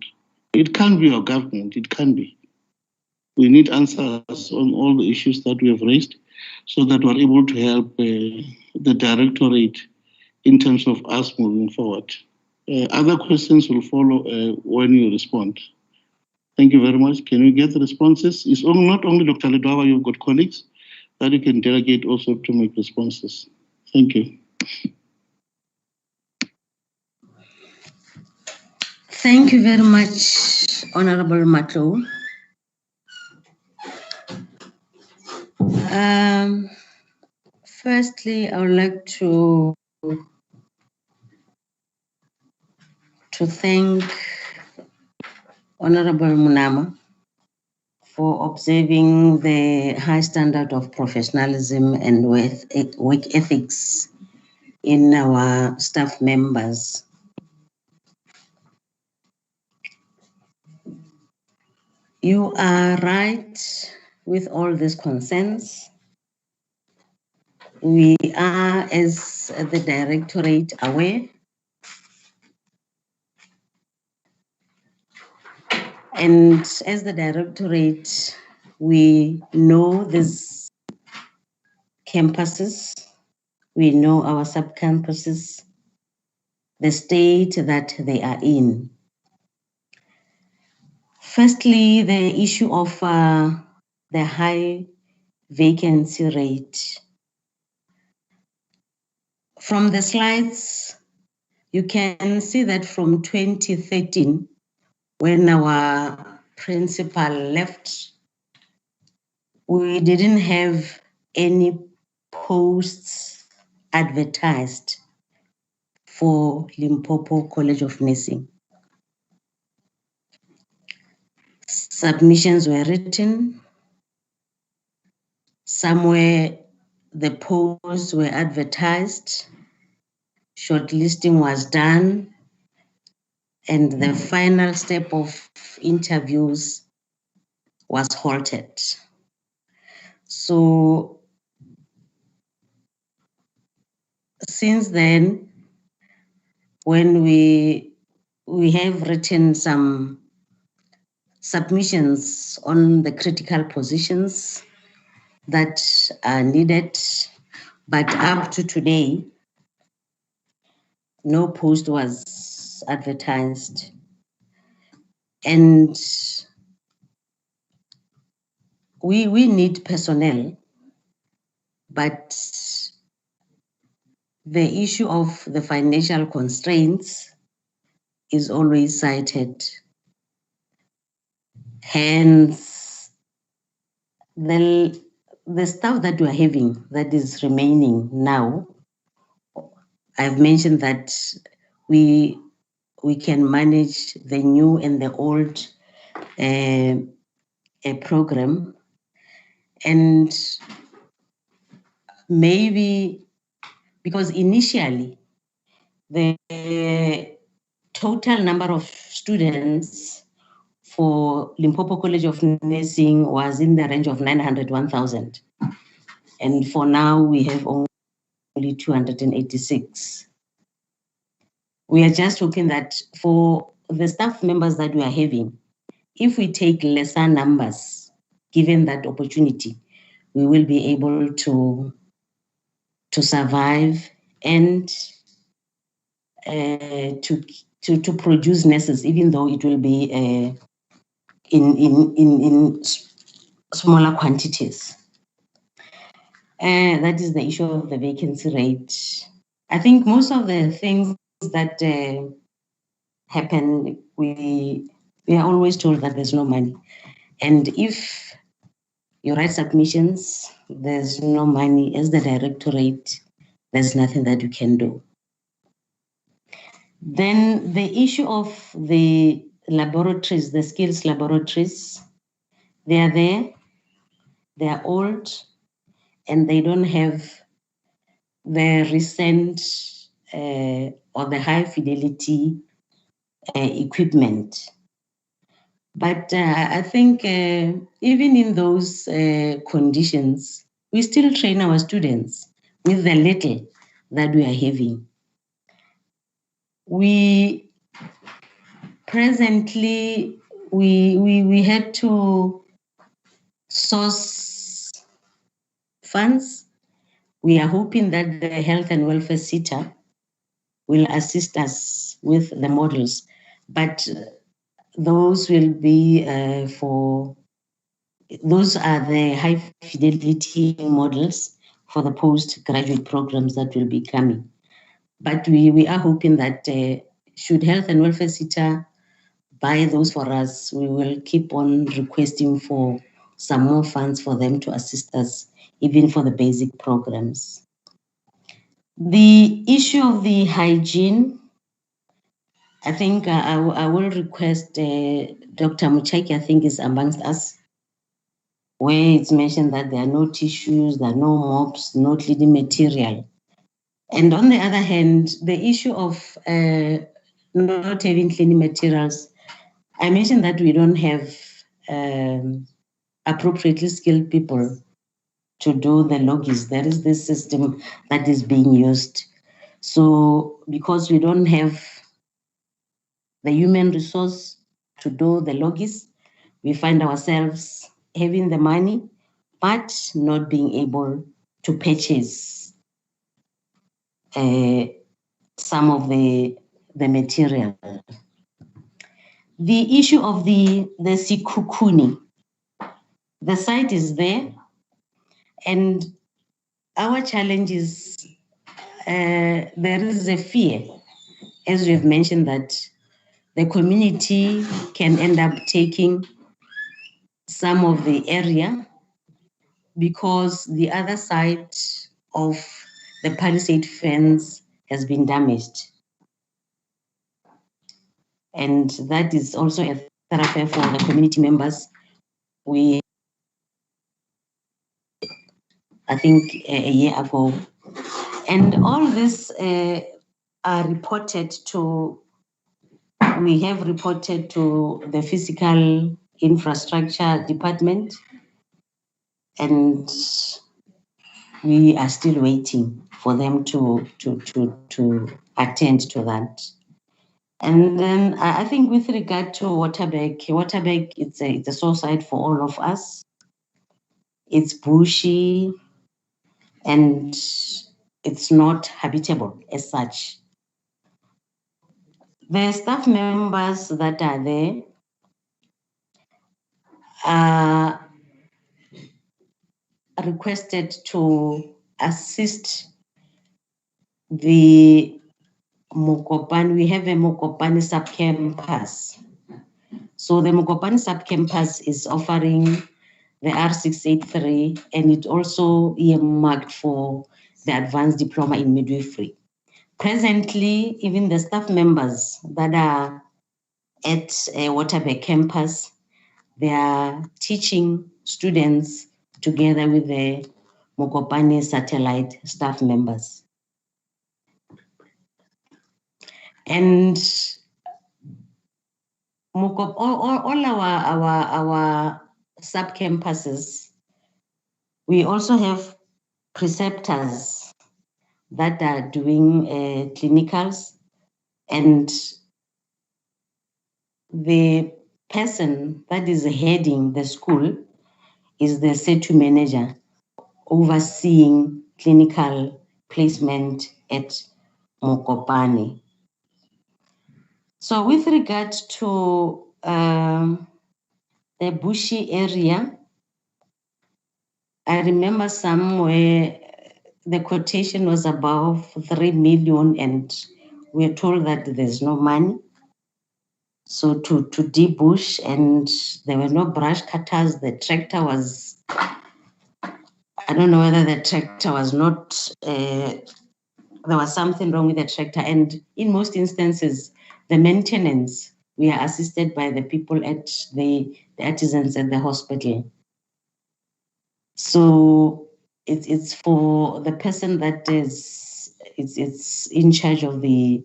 It can't be our government, it can be. We need answers on all the issues that we have raised so that we're able to help the directorate in terms of us moving forward. Other questions will follow when you respond. Thank you very much. Can we get the responses? It's not only Dr. Ledwaba, you've got colleagues that you can delegate also to make responses. Thank you. Thank you very much, Honorable Mato. Firstly, I would like to thank Honorable Munama for observing the high standard of professionalism and work ethics in our staff members. You are right with all these concerns. We are, as the directorate, aware. And as the directorate, we know these campuses, we know our sub-campuses, the state that they are in. Firstly, the issue of the high vacancy rate. From the slides, you can see that from 2013, when our principal left, we didn't have any posts advertised for Limpopo College of Nursing. Submissions were written. Somewhere the posts were advertised, shortlisting was done, and the final step of interviews was halted. So since then, when we have written some submissions on the critical positions that are needed, but up to today, no post was advertised. And we need personnel, but the issue of the financial constraints is always cited. Hence, the staff that we're having that is remaining now, I've mentioned that we can manage the new and the old program, and maybe because initially the total number of students for Limpopo College of Nursing was in the range of 901,000. And for now, we have only 286. We are just hoping that for the staff members that we are having, if we take lesser numbers, given that opportunity, we will be able to survive and to produce nurses, even though it will be in smaller quantities. That is the issue of the vacancy rate. I think most of the things that happen, we are always told that there's no money. And if you write submissions, there's no money. As the directorate, there's nothing that you can do. Then the issue of the laboratories, the skills laboratories, they are there, they are old, and they don't have the recent or the high fidelity equipment. But I think even in those conditions, we still train our students with the little that we are having. We presently, we had to source funds. We are hoping that the health and welfare SETA will assist us with the models, but those will be those are the high fidelity models for the postgraduate programs that will be coming. But we are hoping that should health and welfare SETA buy those for us, we will keep on requesting for some more funds for them to assist us, even for the basic programs. The issue of the hygiene, I think I will request Dr. Muchaki, I think, is amongst us, where it's mentioned that there are no tissues, there are no mops, no cleaning material. And on the other hand, the issue of not having cleaning materials, I mentioned that we don't have appropriately skilled people to do the logis. There is this system that is being used. So because we don't have the human resource to do the logis, we find ourselves having the money, but not being able to purchase some of the material. The issue of the Sikukuni, the site is there, and our challenge is there is a fear, as we've mentioned, that the community can end up taking some of the area because the other side of the palisade fence has been damaged. And that is also a thoroughfare for the community members. We, I think a year ago, and all this are reported to, we have reported to the physical infrastructure department, and we are still waiting for them to attend to that. And then I think with regard to Waterberg, it's a sore site for all of us. It's bushy and it's not habitable as such. The staff members that are there are requested to assist the Mokopane. We have a Mokopane sub-campus. So the Mokopane sub-campus is offering the R683, and it also earmarked for the advanced diploma in midwifery. Presently, even the staff members that are at Waterberg campus, they are teaching students together with the Mokopane satellite staff members. And all our sub-campuses, we also have preceptors that are doing clinicals, and the person that is heading the school is the SETU manager overseeing clinical placement at Mokopane. So with regard to the bushy area, I remember somewhere the quotation was above 3 million and we're told that there's no money. So to debush, and there were no brush cutters. The tractor was, I don't know whether the tractor was not, there was something wrong with the tractor. And in most instances, the maintenance, we are assisted by the people at the artisans at the hospital. So it's for the person that is, it's in charge of the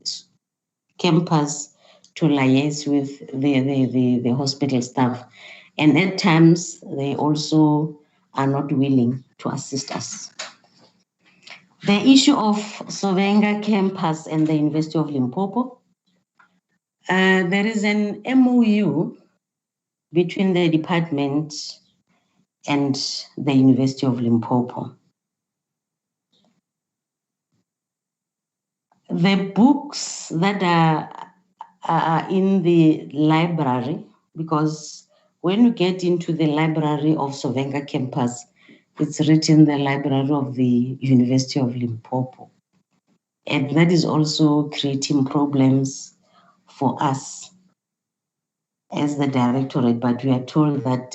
campus to liaise with the hospital staff. And at times, they also are not willing to assist us. The issue of Sovenga campus and the University of Limpopo, there is an MOU between the department and the University of Limpopo. The books that are in the library, because when you get into the library of Sovenga campus, it's written the library of the University of Limpopo. And that is also creating problems for us as the directorate, but we are told that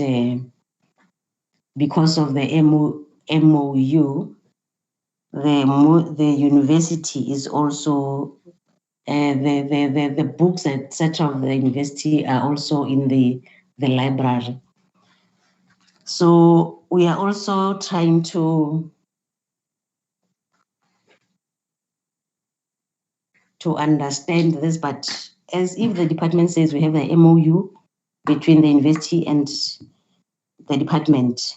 because of the MOU, the university is also, the books, etc. of the university are also in the library. So we are also trying to understand this, but as if the department says we have the MOU between the university and the department.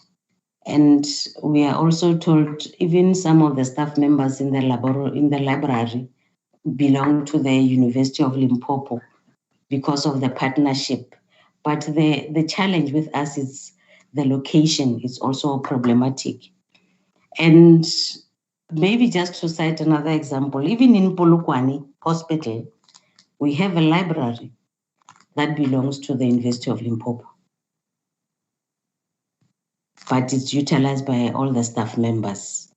And we are also told even some of the staff members in the library belong to the University of Limpopo because of the partnership. But the challenge with us is the location is also problematic. And maybe just to cite another example, even in Polokwane Hospital, we have a library that belongs to the University of Limpopo, but it's utilized by all the staff members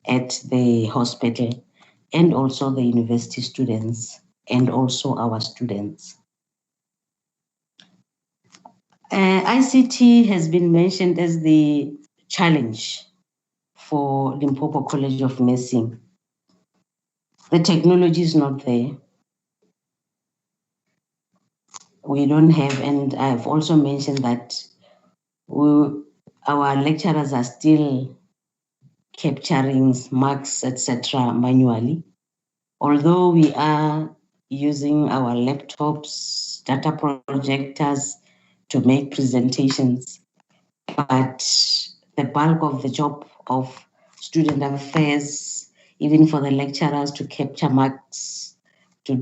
at the hospital and also the university students and also our students. ICT has been mentioned as the challenge for Limpopo College of Nursing. The technology is not there. We don't have, and I've also mentioned that our lecturers are still capturing marks, etc., manually. Although we are using our laptops, data projectors to make presentations, but the bulk of the job of student affairs, even for the lecturers to capture marks, to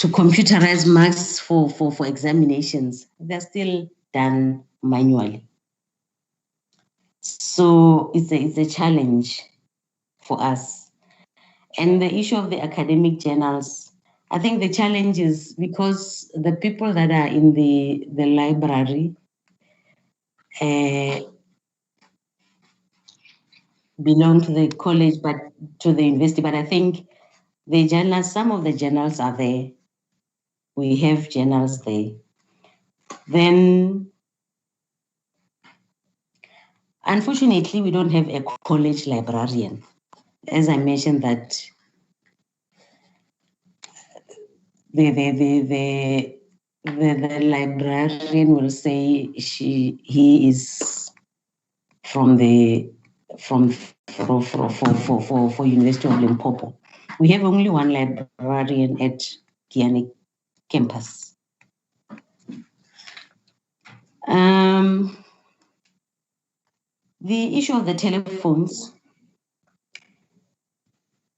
computerize marks for examinations, they're still done manually. So it's a challenge for us. And the issue of the academic journals, I think the challenge is because the people that are in the library belong to the college, but to the university. But I think the journals, some of the journals are there. We have journals there. Then, unfortunately, we don't have a college librarian. As I mentioned that the librarian will say he is from for University of Limpopo. We have only one librarian at Kiani campus. The issue of the telephones,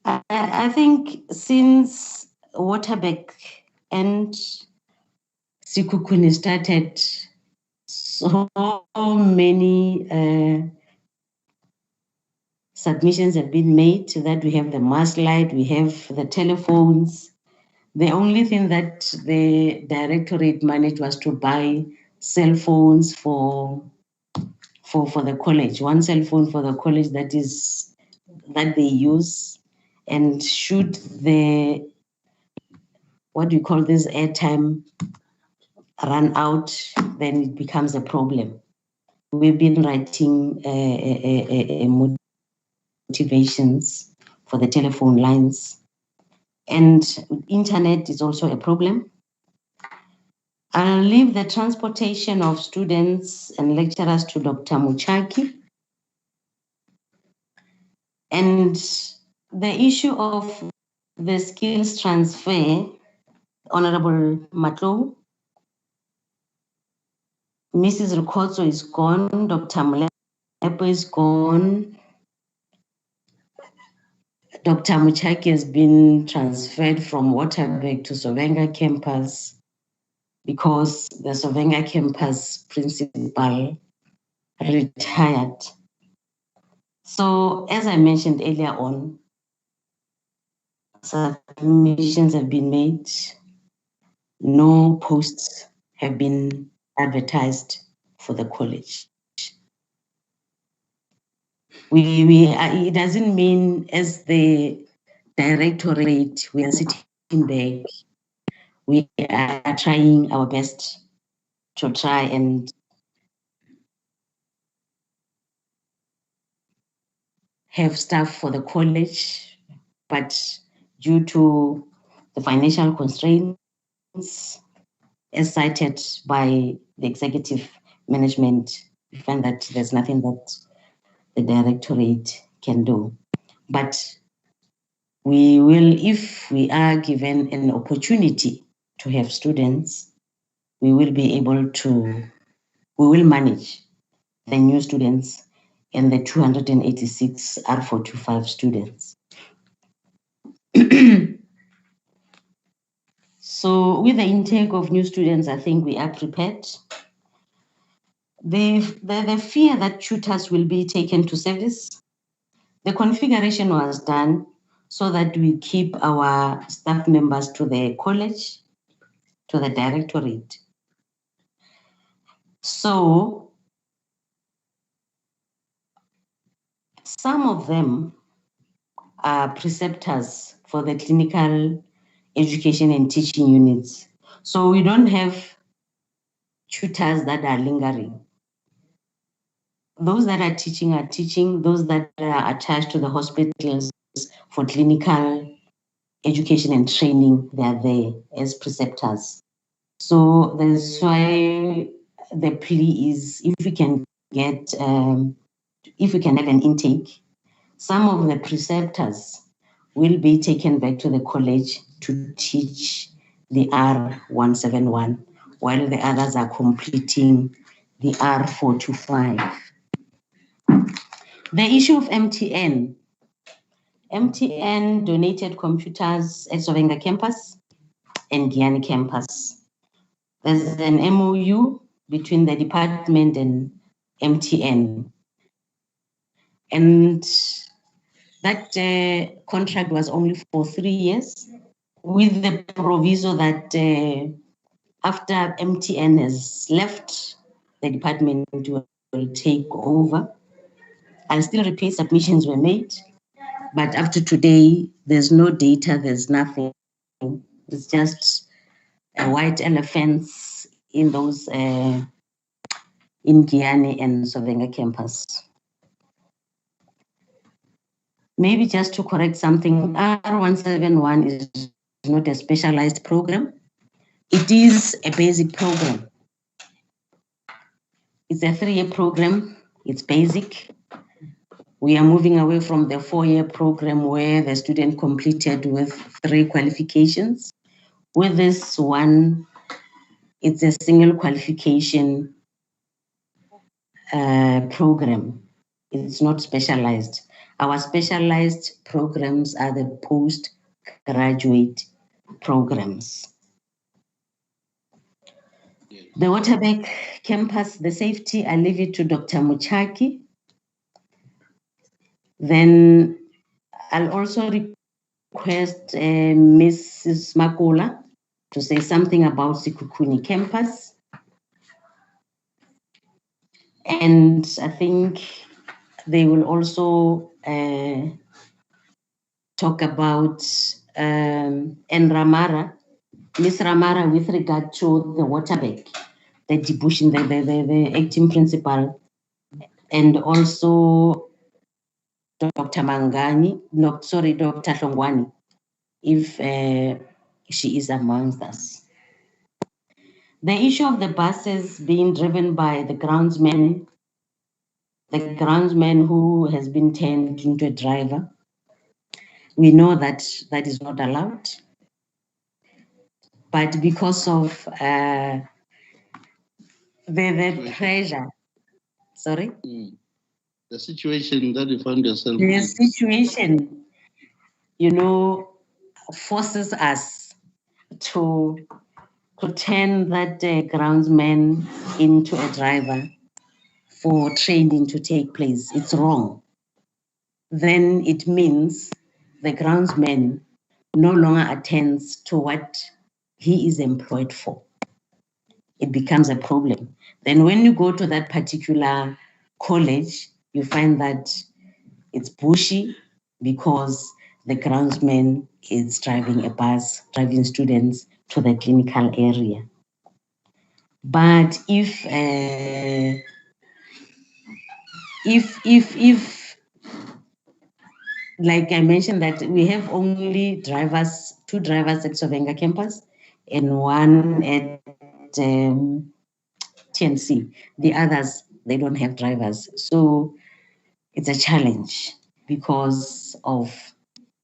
I think since Waterberg and Sekhukhune started, so many submissions have been made that we have the mass light, we have the telephones. The only thing that the directorate managed was to buy cell phones for the college, one cell phone for the college that they use. And should the, what do you call this, airtime run out, then it becomes a problem. We've been writing motivations for the telephone lines. And internet is also a problem. I'll leave the transportation of students and lecturers to Dr. Muchaki. And the issue of the skills transfer, Honorable Matlo, Mrs. Rukotso is gone, Dr. Molepo is gone, Dr. Muchaki has been transferred from Waterberg to Sovenga campus because the Sovenga campus principal retired. So as I mentioned earlier on, submissions have been made, no posts have been advertised for the college. It doesn't mean as the directorate we are sitting back. We are trying our best to try and have staff for the college, but due to the financial constraints as cited by the executive management, we find that there's nothing that the directorate can do. But we will, if we are given an opportunity to have students, we will be able to, we will manage the new students and the 286 R425 students. So with the intake of new students, I think we are prepared. The fear that tutors will be taken to service, the configuration was done so that we keep our staff members to the college, to the directorate. So some of them are preceptors for the clinical education and teaching units. So we don't have tutors that are lingering. Those that are teaching, those that are attached to the hospitals for clinical education and training, they are there as preceptors. So that's why the plea is if we can get, if we can have an intake, some of the preceptors will be taken back to the college to teach the R171, while the others are completing the R425. The issue of MTN. MTN donated computers at Sovenga campus and Giyani campus. There's an MOU between the department and MTN. And that contract was only for 3 years, with the proviso that after MTN has left, the department will take over. I'll still repeat, submissions were made, but after today, there's no data, there's nothing. It's just a white elephants in those, in Giyani and Sovenga campus. Maybe just to correct something, R171 is not a specialized program. It is a basic program. It's a 3-year program, it's basic. We are moving away from the 4-year program where the student completed with 3 qualifications. With this one, it's a single qualification program. It's not specialized. Our specialized programs are the postgraduate programs. The Waterberg campus, the safety, I leave it to Dr. Muchaki. Then I'll also request Mrs. Makola to say something about Sikukuni campus. And I think they will also talk about Ramara, Miss Ramara, with regard to the Waterberg, the debushing, the acting principal, and also Dr. Mangani, no, sorry, Dr. Hlongwani, if she is amongst us. The issue of the buses being driven by the groundsman who has been turned into a driver, we know that that is not allowed. But because of the pressure. Sorry? The situation that you found yourself The in. situation, forces us to turn that groundsman into a driver for training to take place. It's wrong. Then it means the groundsman no longer attends to what he is employed for. It becomes a problem. Then when you go to that particular college, you find that it's bushy because the groundsman is driving a bus, driving students to the clinical area. But if like I mentioned that we have only two drivers at Sovenga campus and one at TNC. The others, they don't have drivers. So it's a challenge because of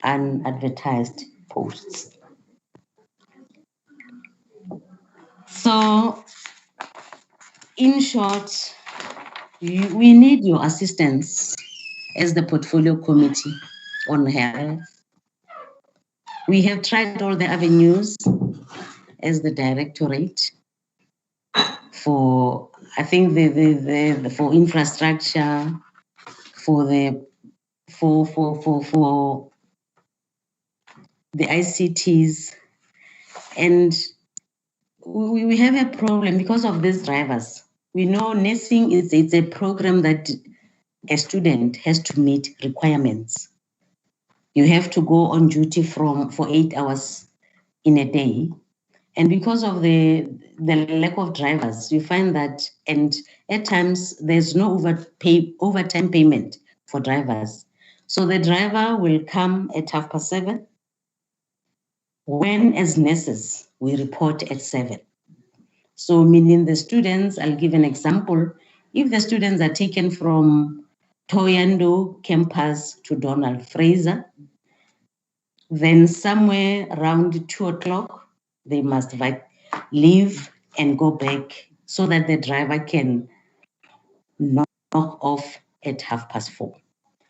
unadvertised posts. So in short, we need your assistance as the portfolio committee on health. We have tried all the avenues as the directorate for, I think, for infrastructure, for the ICTs, and we have a problem because of these drivers. We know nursing it's a program that a student has to meet requirements. You have to go on duty for 8 hours in a day. And because of the lack of drivers, you find that, and at times there's no overtime payment for drivers. So the driver will come at 7:30. When as nurses, we report at 7. So meaning the students, I'll give an example. If the students are taken from Thohoyandou campus to Donald Fraser, then somewhere around 2 o'clock, they must leave and go back so that the driver can knock off at 4:30.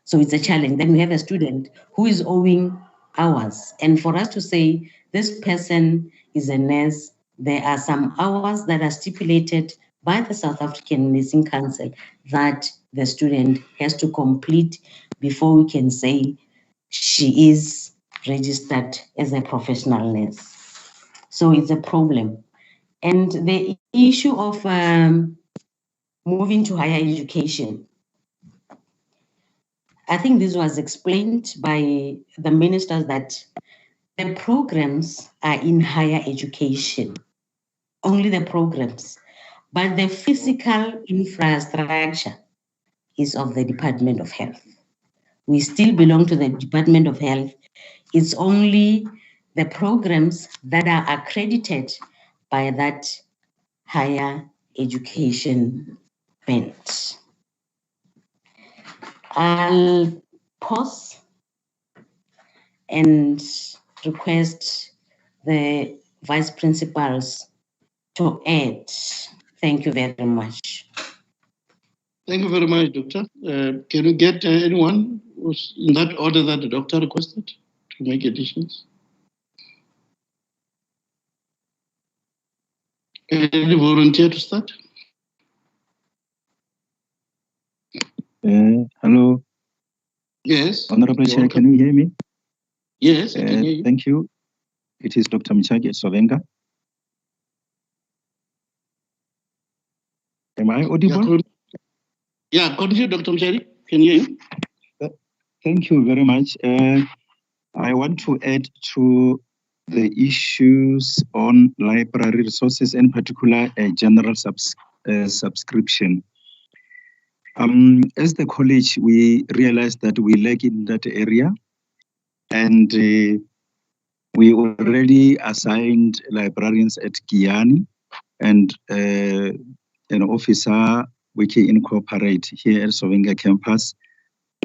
So it's a challenge. Then we have a student who is owing hours. And for us to say this person is a nurse, there are some hours that are stipulated by the South African Nursing Council that the student has to complete before we can say she is registered as a professional nurse. So it's a problem. And the issue of moving to higher education, I think this was explained by the ministers that the programs are in higher education, only the programs, but the physical infrastructure is of the Department of Health. We still belong to the Department of Health. It's only the programs that are accredited by that higher education bent. I'll pause and request the vice principals to add. Thank you very much. Thank you very much, Doctor. Can you get anyone who's in that order that the doctor requested to make additions? Any volunteer to start? Hello. Yes. Honorable Chair, can you hear me? Yes, I can hear you. Thank you. It is Dr. Mchage Sovenga. Am I audible? Yeah, continue, Dr. Mchage. Can you hear you? Thank you very much. I want to add to the issues on library resources, in particular a general subscription. As the college, we realized that we lack in that area, and we already assigned librarians at Giyani and an officer we can incorporate here at Sovenga campus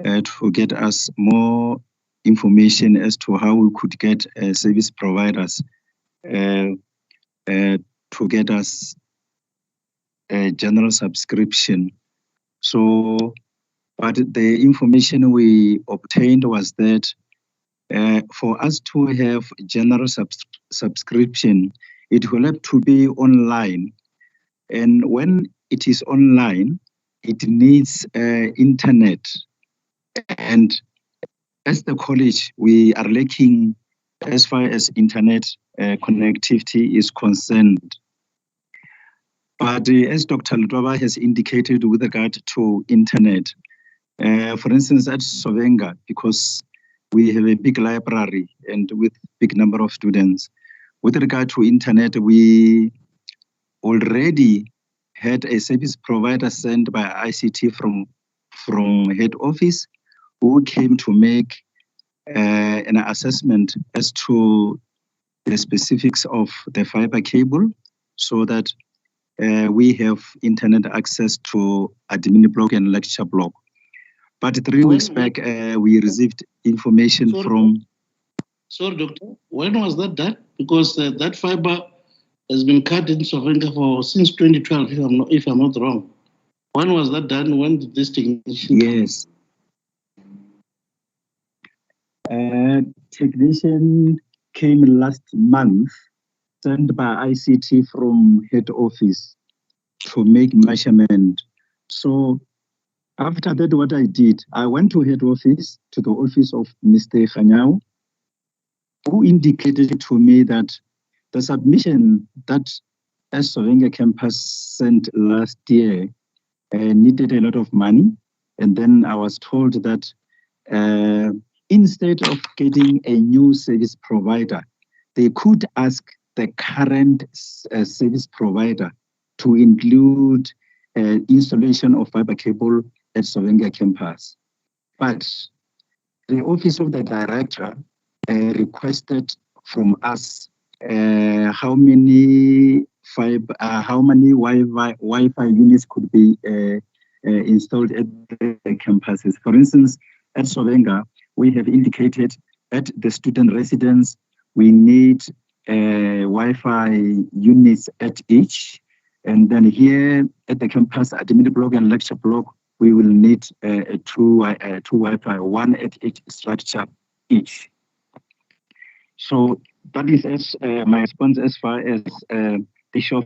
to get us more information as to how we could get service providers to get us general subscription. So, but the information we obtained was that for us to have general subscription, it will have to be online. And when it is online, it needs internet. And as the college, we are lacking as far as internet connectivity is concerned. But as Dr. Lutwaba has indicated with regard to internet, for instance, at Sovenga, because we have a big library and with big number of students, with regard to internet, we already had a service provider sent by ICT from head office who came to make an assessment as to the specifics of the fiber cable so that we have internet access to admin block and lecture block. But 3 weeks back, we received information from... Sorry, Doctor, when was that done? Because that fiber has been cut in Sovenga since 2012, if I'm not wrong. When was that done? When did this technician come? Yes. Technician came last month, sent by ICT from head office to make measurement. So after that, what I did, I went to head office, to the office of Mr. Khanyao, who indicated to me that the submission that Sovenga campus sent last year needed a lot of money. And then I was told that instead of getting a new service provider, they could ask the current service provider to include installation of fiber cable at Sovenga campus. But the office of the director requested from us how many Wi-Fi units could be installed at the campuses. For instance, at Sovenga, we have indicated at the student residence, we need Wi-Fi units at each. And then here at the campus, admin block and lecture block, we will need two Wi-Fi, one at each structure each. So that is my response as far as the issue of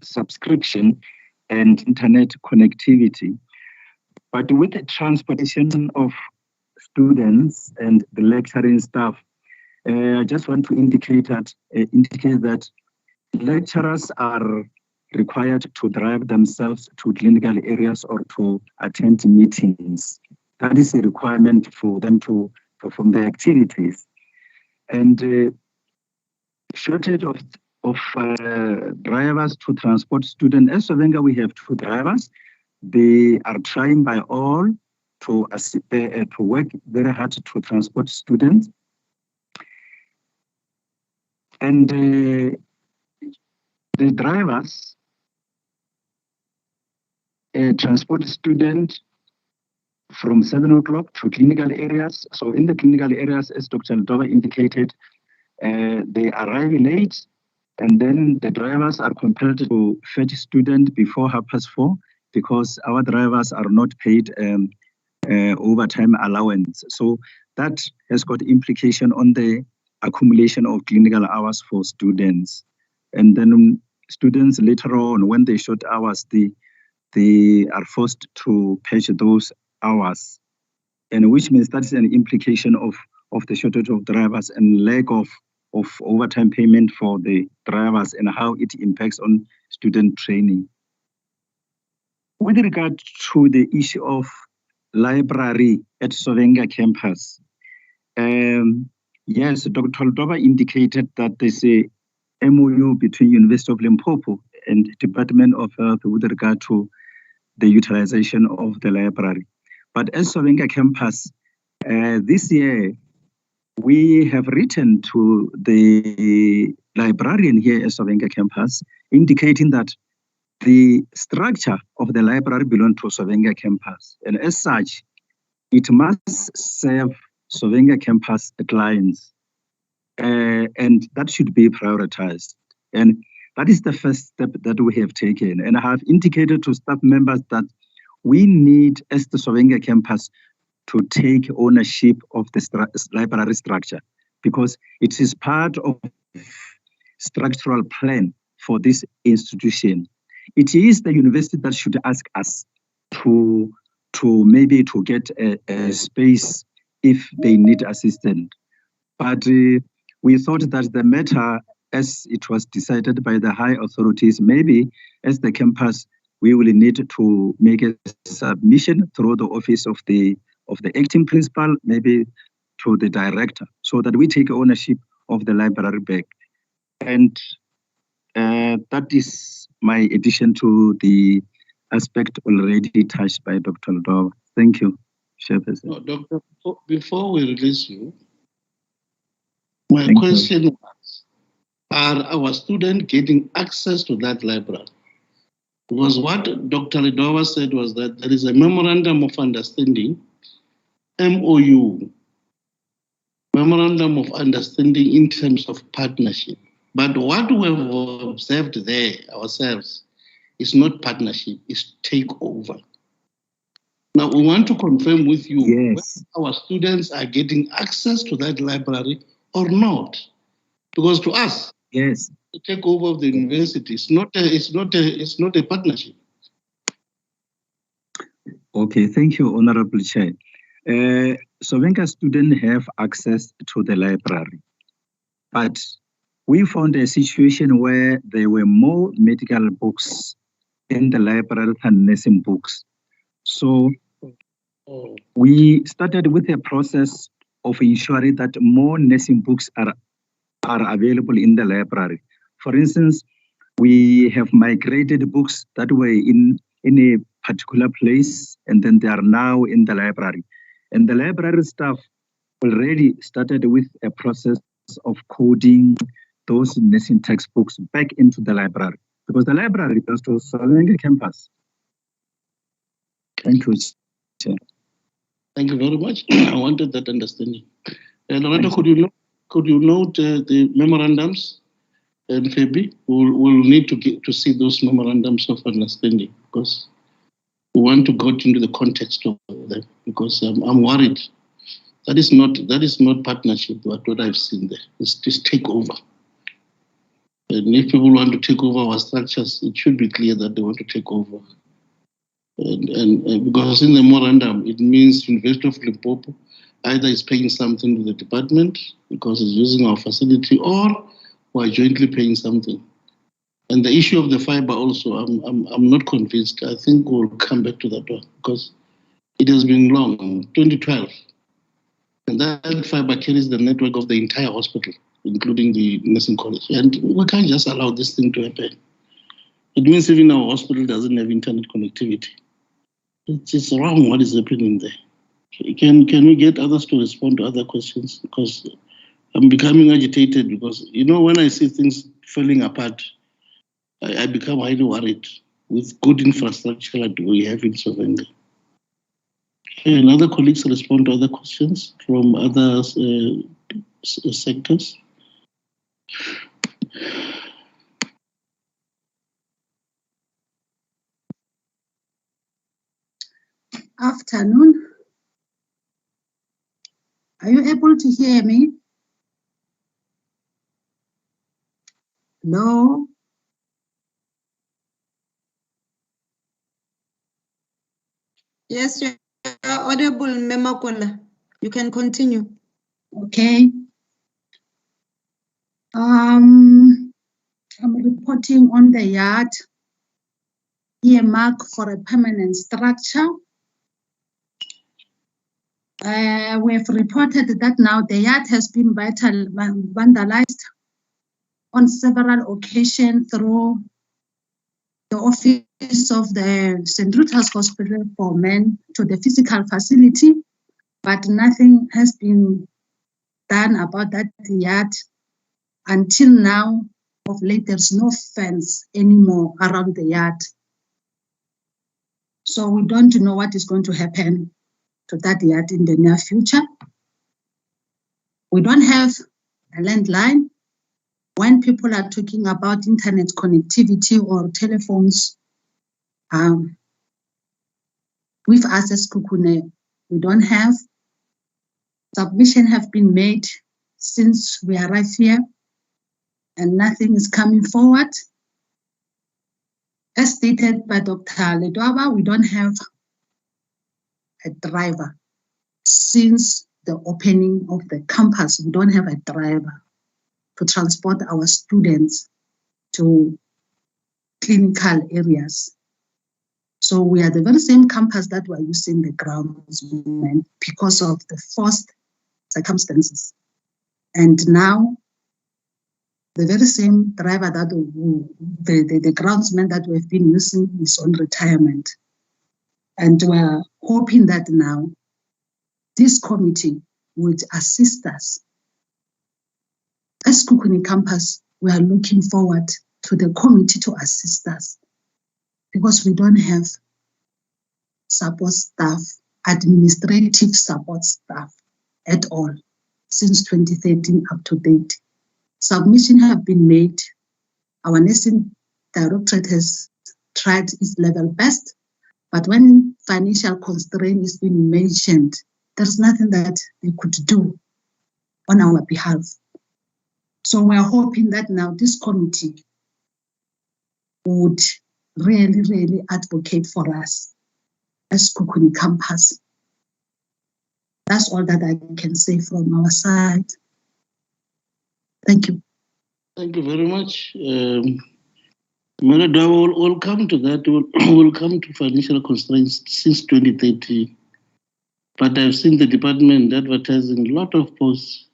subscription and internet connectivity. But with the transportation of students and the lecturing staff, I just want to indicate that lecturers are required to drive themselves to clinical areas or to attend meetings. That is a requirement for them to perform their activities. And shortage of drivers to transport students. At Sovenga, we have 2 drivers. They are trying by all to work very hard to transport students. And the drivers transport students from 7 o'clock to clinical areas. So in the clinical areas, as Dr. Lutwaba indicated, they arrive late, and then the drivers are compelled to fetch students before 4:30 because our drivers are not paid overtime allowance. So that has got implication on the accumulation of clinical hours for students. And then students later on, when they short hours, they are forced to patch those hours, and which means that is an implication of the shortage of drivers and lack of overtime payment for the drivers and how it impacts on student training. With regard to the issue of library at Sovenga campus, yes, Dr. Lutwaba indicated that there's a MOU between University of Limpopo and Department of Health with regard to the utilization of the library. But at Sovenga campus, this year, we have written to the librarian here at Sovenga campus, indicating that the structure of the library belongs to Sovenga campus. And as such, it must serve Sovenga campus clients. And that should be prioritized. And That is the first step that we have taken. And I have indicated to staff members that we need, as the Sovenga campus, to take ownership of the library structure, because it is part of structural plan for this institution. It is the university that should ask us to maybe to get a space if they need assistance. But we thought that the matter, as it was decided by the high authorities, maybe as the campus, we will need to make a submission through the office of the acting principal, maybe to the director, so that we take ownership of the library back. And that is my addition to the aspect already touched by Dr. Ledova. Thank you, Chairperson. No, Doctor, before we release you, my question was, are our students getting access to that library? Because what Dr. Ledova said was that there is a memorandum of understanding, MOU, memorandum of understanding in terms of partnership. But what we have observed there ourselves is not partnership, it's takeover. Now, we want to confirm with you yes, whether our students are getting access to that library or not. Because to us, yes, the takeover of the university is not a partnership. Okay, thank you, Honorable Chair. Sovenga students have access to the library, but we found a situation where there were more medical books in the library than nursing books. So we started with a process of ensuring that more nursing books are available in the library. For instance, we have migrated books that were in a particular place, and then they are now in the library. And the library staff already started with a process of coding those nursing textbooks back into the library, because the library goes to Sovenga campus. Thank you, Chair. Thank you very much. I wanted that understanding. Loretta, could you note the memorandums? And Fabi, we'll need to see those memorandums of understanding, because we want to go into the context of them, because I'm worried. That is not partnership, what I've seen there. It's just takeover. And if people want to take over our structures, it should be clear that they want to take over. And because in the memorandum, it means University of Limpopo either is paying something to the department because it's using our facility, or we're jointly paying something. And the issue of the fiber also, I'm not convinced. I think we'll come back to that one, because it has been long, 2012. And that fiber carries the network of the entire hospital, including the nursing college. And we can't just allow this thing to happen. It means even our hospital doesn't have internet connectivity. It's just wrong what is happening there. Can we get others to respond to other questions? Because I'm becoming agitated, because, when I see things falling apart, I become highly worried with good infrastructure that we have in Sovenga. Okay, and other colleagues respond to other questions from other sectors. Afternoon. Are you able to hear me? No. Yes, you're audible, Memakola. You can continue. Okay. I'm reporting on the yard earmark for a permanent structure. We have reported that now the yard has been vandalized on several occasions through the office of the St. Rita's Hospital for Men to the physical facility, but nothing has been done about that yard. Until now, of late, there's no fence anymore around the yard. So we don't know what is going to happen to that yard in the near future. We don't have a landline. when people are talking about internet connectivity or telephones, with us as Sekhukhune, we don't have. Submission have been made since we arrived here, and nothing is coming forward. As stated by Dr. Ledwaba, we don't have a driver. Since the opening of the campus, we don't have a driver to transport our students to clinical areas. So we are the very same campus that we are using the grounds because of the forced circumstances. And now the very same driver that the groundsman that we've been using is on retirement. And we're hoping that now this committee would assist us. As Sekhukhune campus, we are looking forward to the committee to assist us because we don't have support staff, administrative support staff at all since 2013 up to date. Submissions have been made. Our nursing directorate has tried its level best, but when financial constraint is being mentioned, there's nothing that they could do on our behalf. So we're hoping that now this committee would really, really advocate for us as Sekhukhune campus. That's all that I can say from our side. Thank you. Thank you very much. Melody, we'll come to that. We'll come to financial constraints since 2013. But I've seen the department advertising a lot of posts.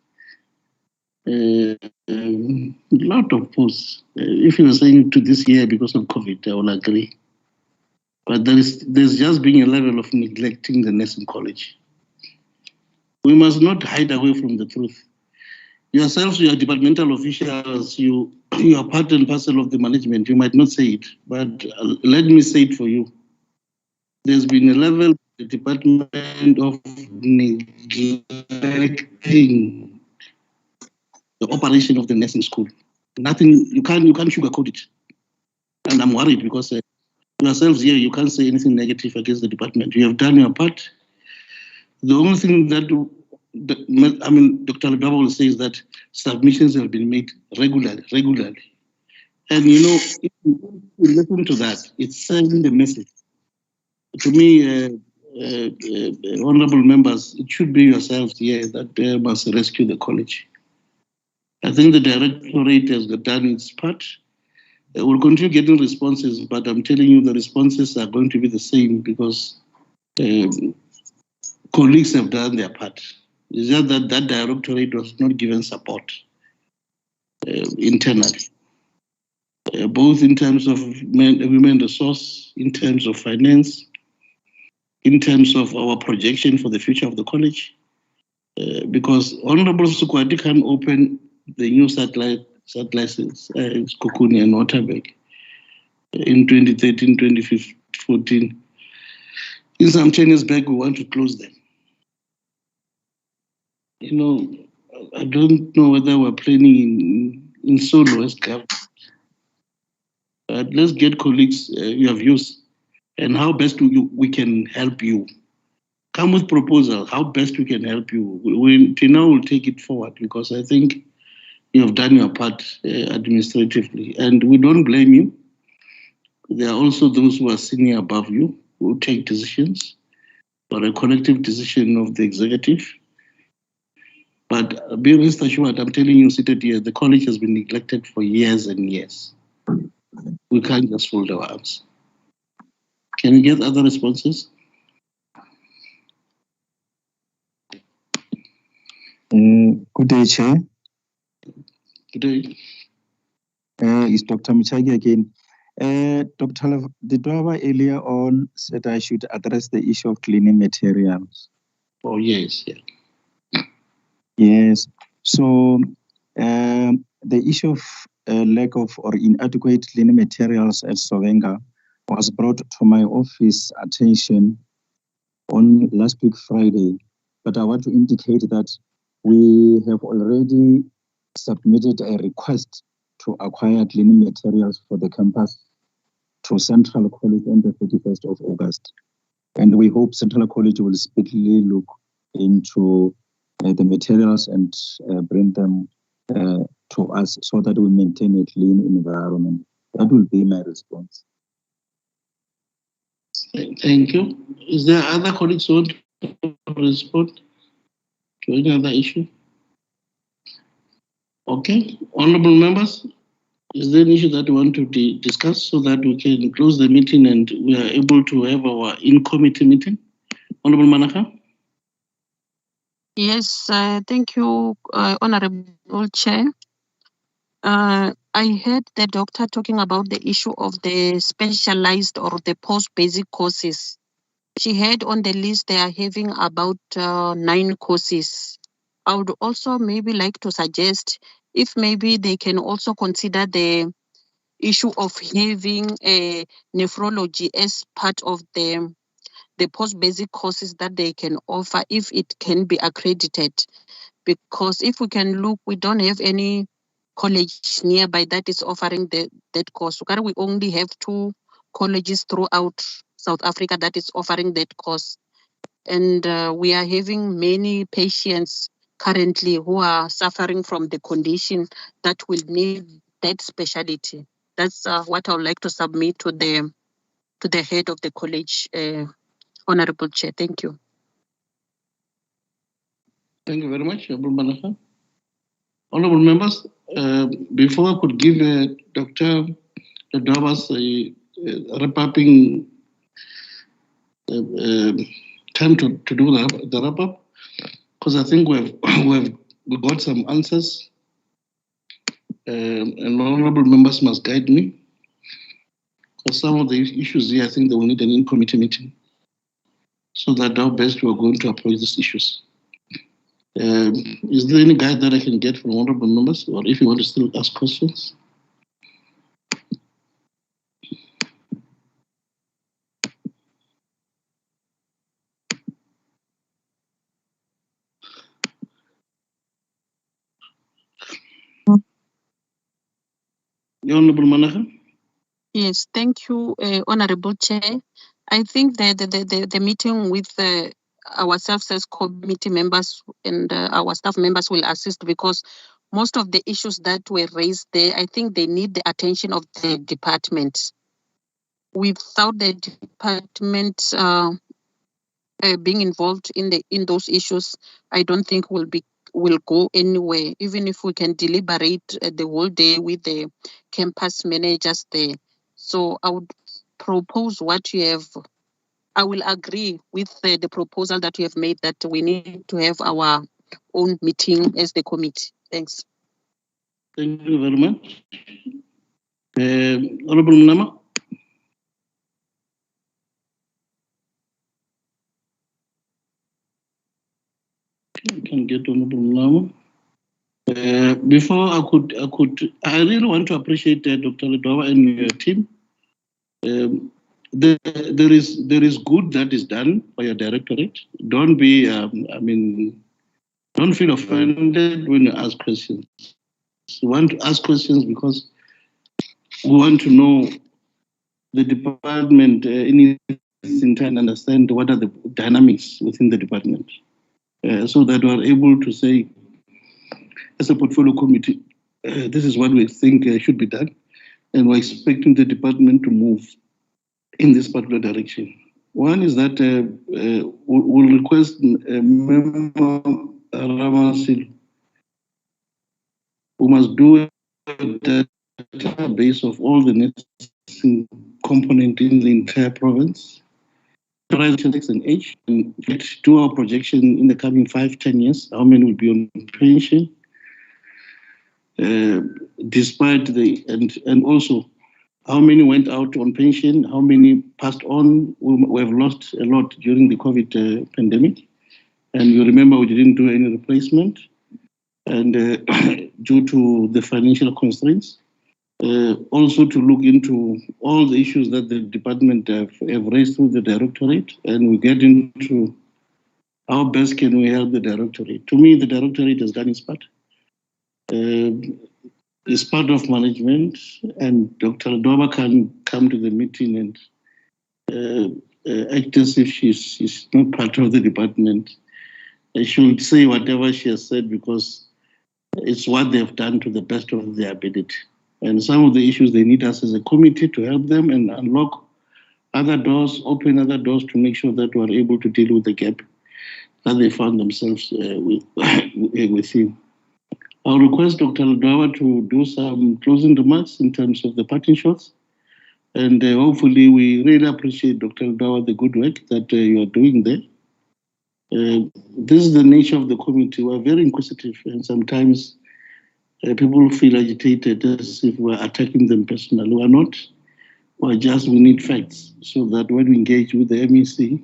If you're saying to this year because of COVID, I will agree. But there's just been a level of neglecting the nursing college. We must not hide away from the truth. Yourselves, you are departmental officials, you are part and parcel of the management. You might not say it, but let me say it for you. There's been a level of the department of neglecting the operation of the nursing school. Nothing, you can't sugarcoat it. And I'm worried because yourselves here, you can't say anything negative against the department. You have done your part. The only thing that Dr. Ledwaba will say is that submissions have been made regularly. And if you listen to that, it's sending the message. To me, honorable members, it should be yourselves here that must rescue the college. I think the directorate has done its part. We'll continue getting responses, but I'm telling you the responses are going to be the same because colleagues have done their part. It's just that that directorate was not given support internally, both in terms of women resource, in terms of finance, in terms of our projection for the future of the college. Because Honorable Sukwati can open the new satellites, Sekhukhune and Waterberg, in 2013, 2014. In some 10 years back, we want to close them. I don't know whether we're planning in solo as government. But let's get colleagues, your views, and how best we can help you. Come with proposal, how best we can help you. Tina will take it forward because I think you have done your part administratively, and we don't blame you. There are also those who are senior above you who take decisions or a collective decision of the executive. But be rest assured, I'm telling you, seated here, the college has been neglected for years and years. We can't just fold our arms. Can we get other responses? Good day, Chair. Good day. It's Dr. Muchagi again. Dr. Ledwaba earlier on said I should address the issue of cleaning materials. Oh, yes. Yeah. Yes. So the issue of lack of or inadequate cleaning materials at Sovenga was brought to my office attention on last week Friday. But I want to indicate that we have already submitted a request to acquire cleaning materials for the campus to Central College on the 31st of August. And we hope Central College will speedily look into the materials and bring them to us so that we maintain a clean environment. That will be my response. Thank you. Is there other colleagues who want to respond to any other issue? Okay, honorable members, is there an issue that you want to discuss so that we can close the meeting and we are able to have our in-committee meeting? Honorable Manaka? Yes, thank you, Honorable Chair. I heard the doctor talking about the issue of the specialized or the post-basic courses. She had on the list they are having about 9 courses. I would also maybe like to suggest if maybe they can also consider the issue of having a nephrology as part of the post-basic courses that they can offer if it can be accredited. Because if we can look, we don't have any college nearby that is offering that course. We only have 2 colleges throughout South Africa that is offering that course. And we are having many patients currently who are suffering from the condition that will need that specialty. That's what I would like to submit to the head of the college, Honorable Chair. Thank you. Thank you very much, Honorable Manaka. Honorable members, before I could give Dr. Davas a wrap-upping time to do the wrap-up, because I think we've got some answers, and honorable members must guide me, because some of the issues here, I think they will need an in-committee meeting, so that how best we are going to approach these issues. Is there any guide that I can get from honorable members, or if you want to still ask questions? Honorable Manaka? Yes, thank you, Honorable Chair. I think that the meeting with ourselves as committee members and our staff members will assist, because most of the issues that were raised there, I think they need the attention of the department. Without the department being involved in those issues, I don't think will go anywhere, even if we can deliberate the whole day with the campus managers there. So I would propose what you have. I will agree with the proposal that you have made, that we need to have our own meeting as the committee. Thanks. Thank you very much. Honorable Munama? I can get Honorable Munama. Before I really want to appreciate Dr. Ledowa and your team. There is good that is done by your directorate. Don't be, don't feel offended when you ask questions. We want to ask questions because we want to know the department in its intent, understand what are the dynamics within the department, so that we are able to say, as a portfolio committee, this is what we think should be done, and we're expecting the department to move in this particular direction. One is that we'll request Member Ramasil, who must do a database of all the nursing component in the entire province, sex and age, and do our projection in the coming 5-10 years, how many will be on pension, despite and also how many went out on pension, how many passed on. We have lost a lot during the COVID pandemic. And you remember we didn't do any replacement, and due to the financial constraints. Also to look into all the issues that the department have raised through the directorate, and we get into how best can we help the directorate. To me, the directorate has done its part. is part of management, and Dr. Doba can come to the meeting and act as if she's not part of the department. She will say whatever she has said because it's what they've done to the best of their ability. And some of the issues they need us as a committee to help them and unlock other doors, open other doors to make sure that we're able to deal with the gap that they found themselves within. I'll request Dr. Lodwaba to do some closing remarks in terms of the parting shots. And hopefully we really appreciate Dr. Lodwaba, the good work that you are doing there. This is the nature of the committee. We're very inquisitive, and sometimes people feel agitated as if we're attacking them personally. We're not. We need facts so that when we engage with the MEC,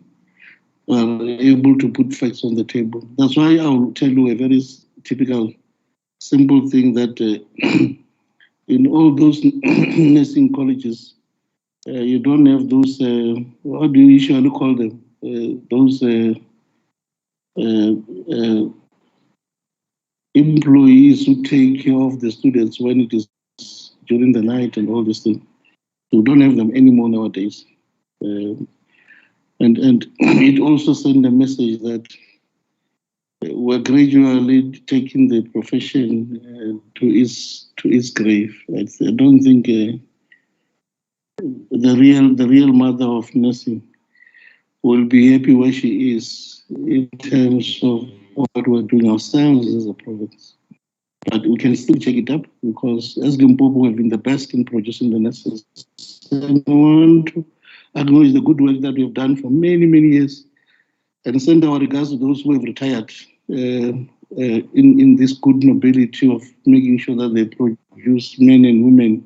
we're able to put facts on the table. That's why I'll tell you a very typical, simple thing that in all those nursing colleges, you don't have those, what do you usually call them? Those employees who take care of the students when it is during the night and all these things. We don't have them anymore nowadays. And it also sends a message that we're gradually taking the profession to its grave. I don't think the real mother of nursing will be happy where she is in terms of what we're doing ourselves as a province. But we can still check it up because as Limpopo have been the best in producing the nurses. And I want to acknowledge the good work that we have done for many, many years and send our regards to those who have retired in this good nobility of making sure that they produce men and women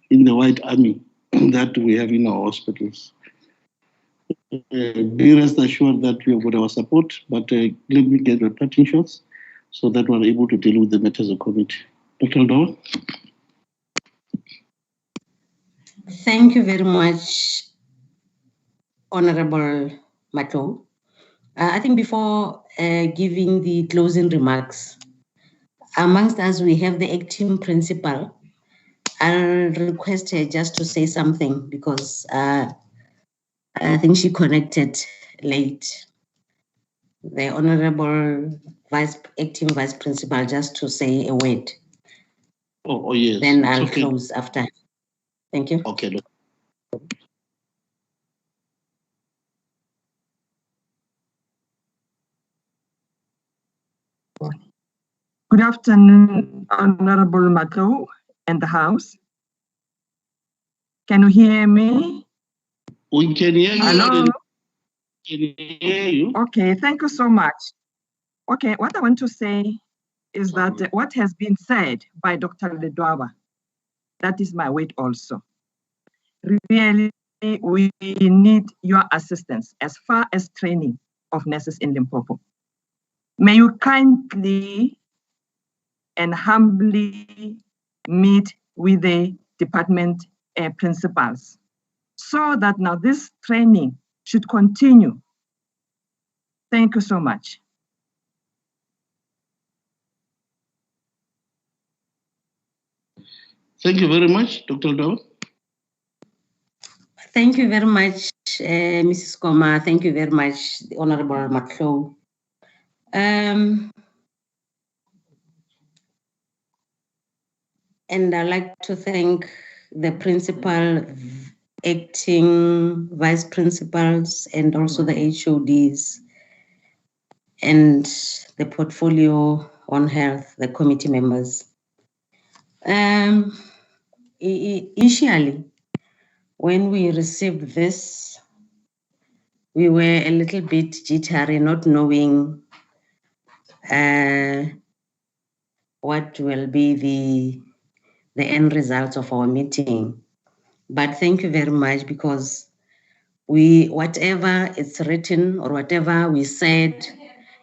in the white army that we have in our hospitals. Be rest assured that we have got our support, but let me get the parting shots so that we're able to deal with the matters of committee. Dr. Lodwaba? Thank you very much, Honorable Matlou. I think before giving the closing remarks, amongst us we have the acting principal. I'll request her just to say something because I think she connected late. The Honorable Acting Vice Principal, just to say a word. Oh yes. Then I'll close after. Thank you. Okay. Look. Good afternoon, Honorable Matlou and the House. Can you hear me? We can hear you. Hello? Can hear you. Okay, thank you so much. Okay, what I want to say is that what has been said by Dr. Lodwaba, that is my weight also. Really, we need your assistance as far as training of nurses in Limpopo. May you kindly and humbly meet with the department principals so that now this training should continue. Thank you so much. Thank you very much, Dr. Lodwaba. Thank you very much, Mrs. Koma. Thank you very much, Honorable Matlou. And I'd like to thank the principal, acting vice principals, and also the HODs, and the portfolio on health, the committee members. Initially, when we received this, we were a little bit jittery, not knowing what will be the end results of our meeting. But thank you very much, because whatever is written or whatever we said,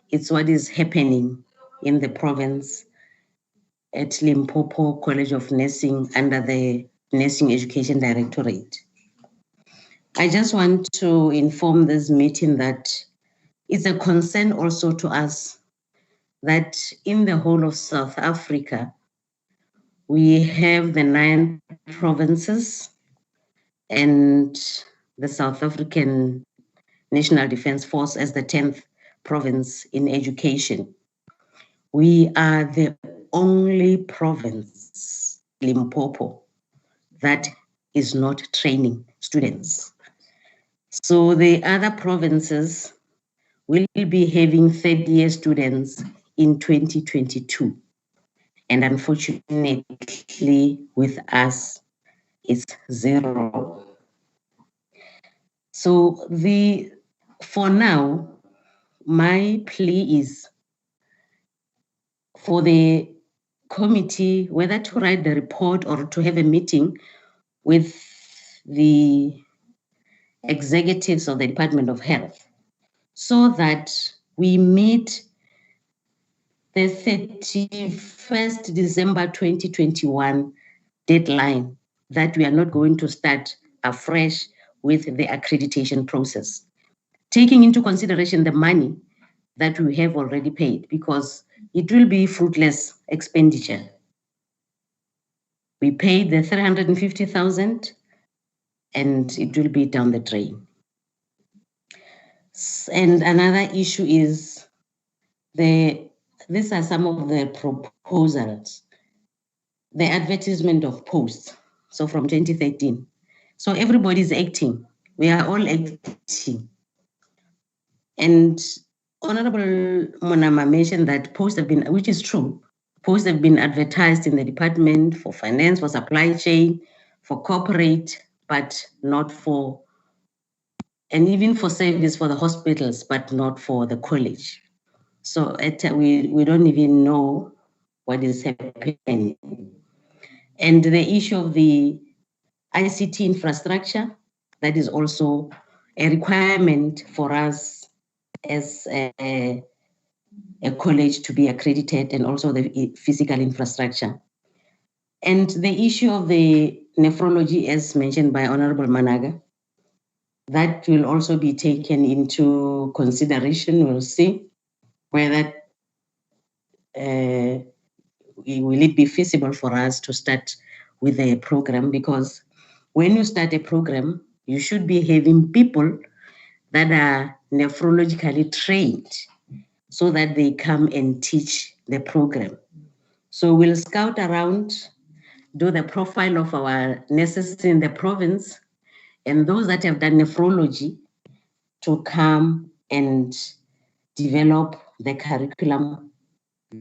it's what is happening in the province at Limpopo College of Nursing under the Nursing Education Directorate. I just want to inform this meeting that it's a concern also to us that in the whole of South Africa, We have the 9 provinces and the South African National Defence Force as the 10th province in education. We are the only province, Limpopo, that is not training students. So the other provinces will be having third-year students in 2022. And unfortunately, with us, it's 0. So for now, my plea is for the committee, whether to write the report or to have a meeting with the executives of the Department of Health, so that we meet the 31st December 2021 deadline, that we are not going to start afresh with the accreditation process, taking into consideration the money that we have already paid, because it will be fruitless expenditure. We paid the 350,000 and it will be down the drain. And another issue is these are some of the proposals. The advertisement of posts, so from 2013. So everybody's acting. We are all acting. And Honorable Monama mentioned that posts have been, which is true, posts have been advertised in the Department for Finance, for Supply Chain, for Corporate, but not for, and even for service for the hospitals, but not for the college. So we don't even know what is happening. And the issue of the ICT infrastructure, that is also a requirement for us as a college to be accredited, and also the physical infrastructure. And the issue of the nephrology, as mentioned by Honorable Managa, that will also be taken into consideration. We'll see whether will it be feasible for us to start with a program, because when you start a program, you should be having people that are nephrologically trained so that they come and teach the program. So we'll scout around, do the profile of our nurses in the province, and those that have done nephrology to come and develop the curriculum,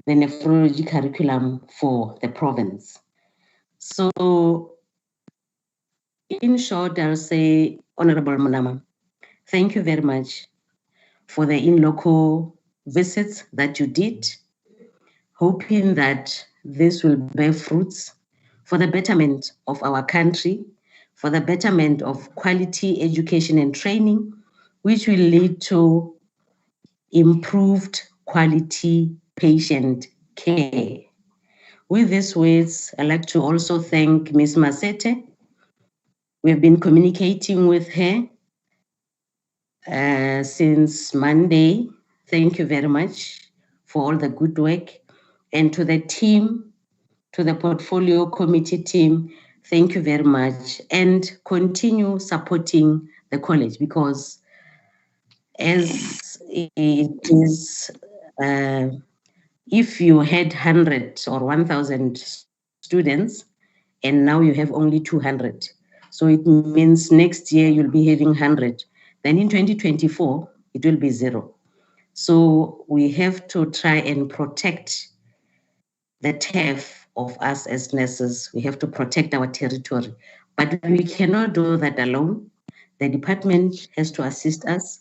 the nephrology curriculum for the province. So in short, I'll say, Honorable Monama, thank you very much for the in-loco visits that you did, hoping that this will bear fruits for the betterment of our country, for the betterment of quality education and training, which will lead to improved quality patient care. With these words, I'd like to also thank Ms. Masete. We've been communicating with her since Monday. Thank you very much for all the good work. And to the team, to the portfolio committee team, thank you very much. And continue supporting the college, because as it is, if you had 100 or 1,000 students, and now you have only 200, so it means next year you'll be having 100. Then in 2024, it will be 0. So we have to try and protect the turf of us as nurses. We have to protect our territory. But we cannot do that alone. The department has to assist us.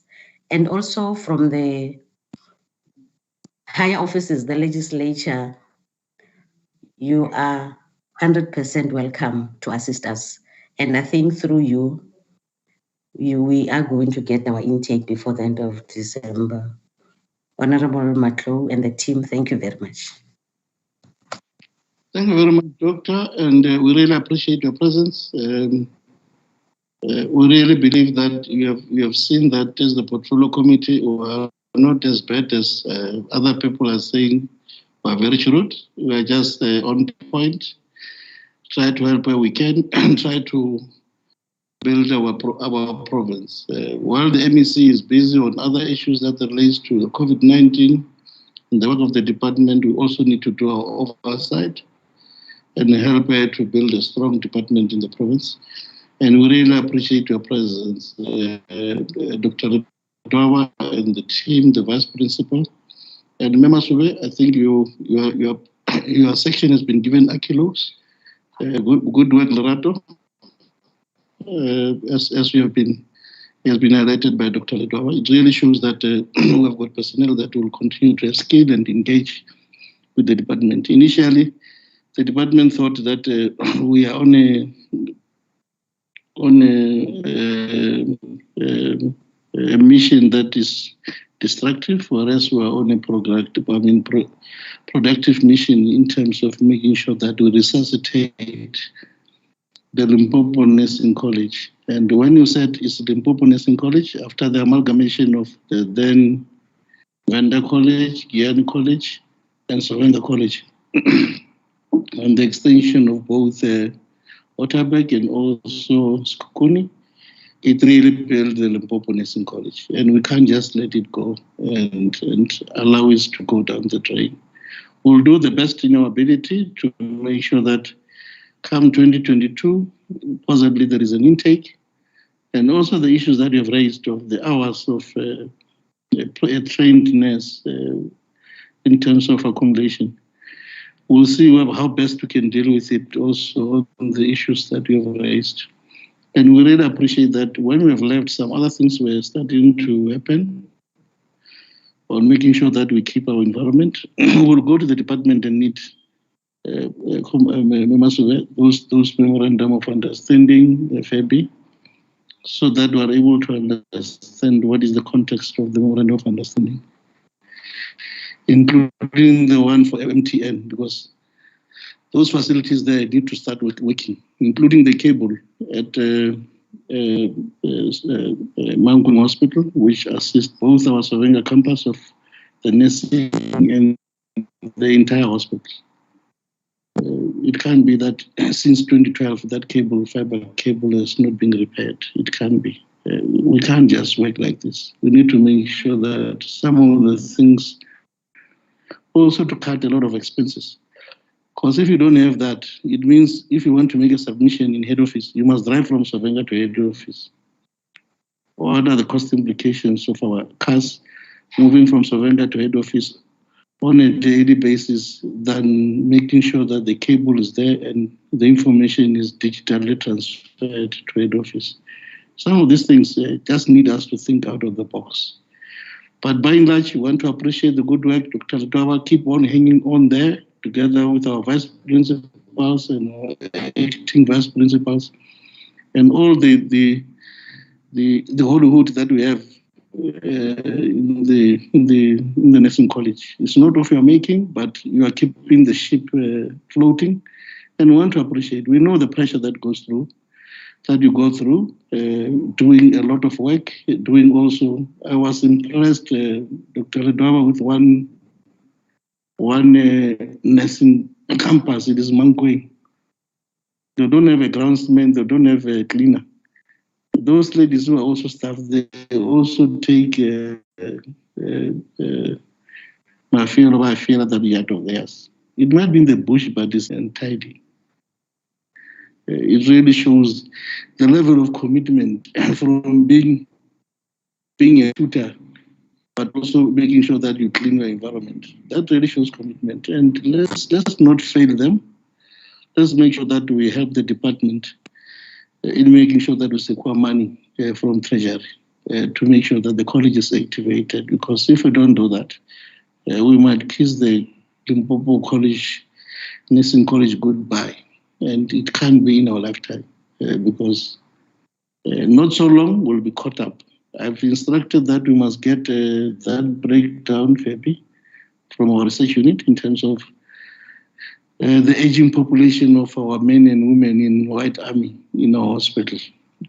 And also from the higher offices, the legislature, you are 100% welcome to assist us. And I think through you, we are going to get our intake before the end of December. Honorable Matlo and the team, thank you very much. Thank you very much, Doctor, and we really appreciate your presence. We really believe that you have seen that as the portfolio committee, we are not as bad as other people are saying. We are very shrewd. We are just on point. try to help where we can, and try to build our province. While the MEC is busy on other issues that relates to the COVID-19 and the work of the department, we also need to do our oversight and help her to build a strong department in the province. And we really appreciate your presence, Dr. Dwawa and the team, the vice principal. And Mema Sube, I think your section has been given accolades. Good work, Lerato. As we have been, has been highlighted by Dr. Ledwawa, it really shows that we have got personnel that will continue to scale and engage with the department. Initially, the department thought that we are on a mission that is destructive, whereas we are on a productive mission in terms of making sure that we resuscitate the Limpopo Nursing College. And when you said it's Limpopo Nursing College, after the amalgamation of the then Vanda College, Giyani College, and Sovenga College, and the extension of both Otterberg and also Skukuni, it really built the Limpopo Nursing College. And we can't just let it go and allow it to go down the drain. We'll do the best in our ability to make sure that come 2022, possibly there is an intake, and also the issues that you have raised of the hours of a trained nurse in terms of accommodation. We'll see how best we can deal with it also on the issues that you have raised. And we really appreciate that when we have left, some other things were starting to happen on making sure that we keep our environment. We'll go to the department and need those memorandum of understanding, FAB, so that we are able to understand what is the context of the memorandum of understanding, including the one for MTN, because those facilities there need to start working, including the cable at Mangung Hospital, which assists both our Sovenga campus of the nursing and the entire hospital. It can't be that since 2012 that fiber cable has not been repaired. It can't be. We can't just work like this. We need to make sure that some of the things, also to cut a lot of expenses. Because if you don't have that, it means if you want to make a submission in head office, you must drive from Sovenga to head office. What are the cost implications of our cars moving from Sovenga to head office on a daily basis than making sure that the cable is there and the information is digitally transferred to head office? Some of these things just need us to think out of the box. But by and large, we want to appreciate the good work. Dr. Ledwawa, keep on hanging on there together with our vice principals and our acting vice principals and all the whole hood that we have in the nursing college. It's not of your making, but you are keeping the ship floating, and we want to appreciate. We know the pressure that you go through, doing a lot of work, doing also. I was impressed, Dr. Ledwawa, with one nursing campus. It is Mankweng. They don't have a groundsman. They don't have a cleaner. Those ladies who are also staff, they also take that we out of theirs. It might be in the bush, but it's untidy. It really shows the level of commitment from being a tutor, but also making sure that you clean your environment. That really shows commitment. And let's not fail them. Let's make sure that we help the department in making sure that we secure money from Treasury to make sure that the college is activated. Because if we don't do that, we might kiss the Limpopo College, Nursing College goodbye. And it can't be in our lifetime because not so long we'll be caught up. I've instructed that we must get that breakdown, Fabi, from our research unit in terms of the aging population of our men and women in White Army in our hospital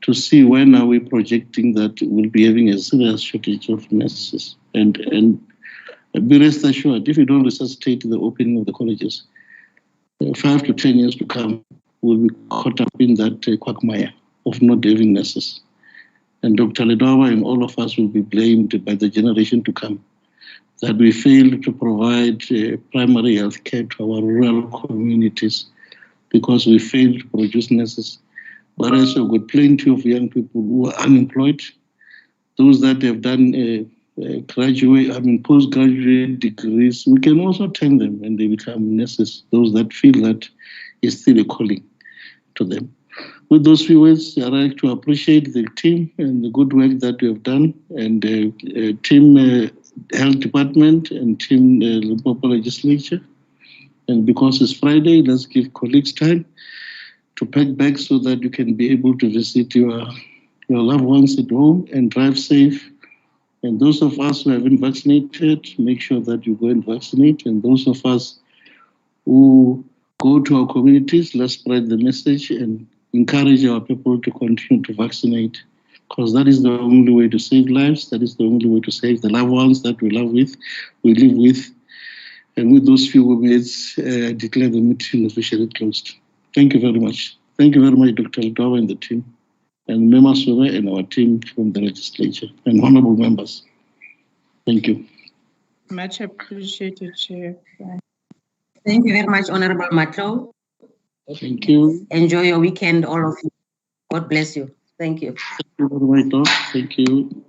to see when are we projecting that we'll be having a serious shortage of nurses. And be rest assured, if you don't resuscitate the opening of the colleges, 5 to 10 years to come, will be caught up in that quagmire of not having nurses. And Dr. Ledwaba and all of us will be blamed by the generation to come that we failed to provide primary health care to our rural communities because we failed to produce nurses. Whereas we've got plenty of young people who are unemployed, those that have done postgraduate degrees, we can also turn them when they become nurses, those that feel that is still a calling to them. With those few words, I'd like to appreciate the team and the good work that we have done, and team health department and team Limpopo legislature. And because it's Friday, let's give colleagues time to pack bags so that you can be able to visit your loved ones at home and drive safe. And those of us who have been vaccinated, make sure that you go and vaccinate. And those of us who go to our communities, let's spread the message and encourage our people to continue to vaccinate, because that is the only way to save lives. That is the only way to save the loved ones that we live with. And with those few words, I declare the meeting officially closed. Thank you very much. Thank you very much, Dr. Ledwaba and the team, and Mema Sobe and our team from the legislature, and honorable members. Thank you. Much appreciated, Chair. Thank you very much, Honorable Matlo. Thank you. Enjoy your weekend, all of you. God bless you. Thank you. Thank you very much. Thank you.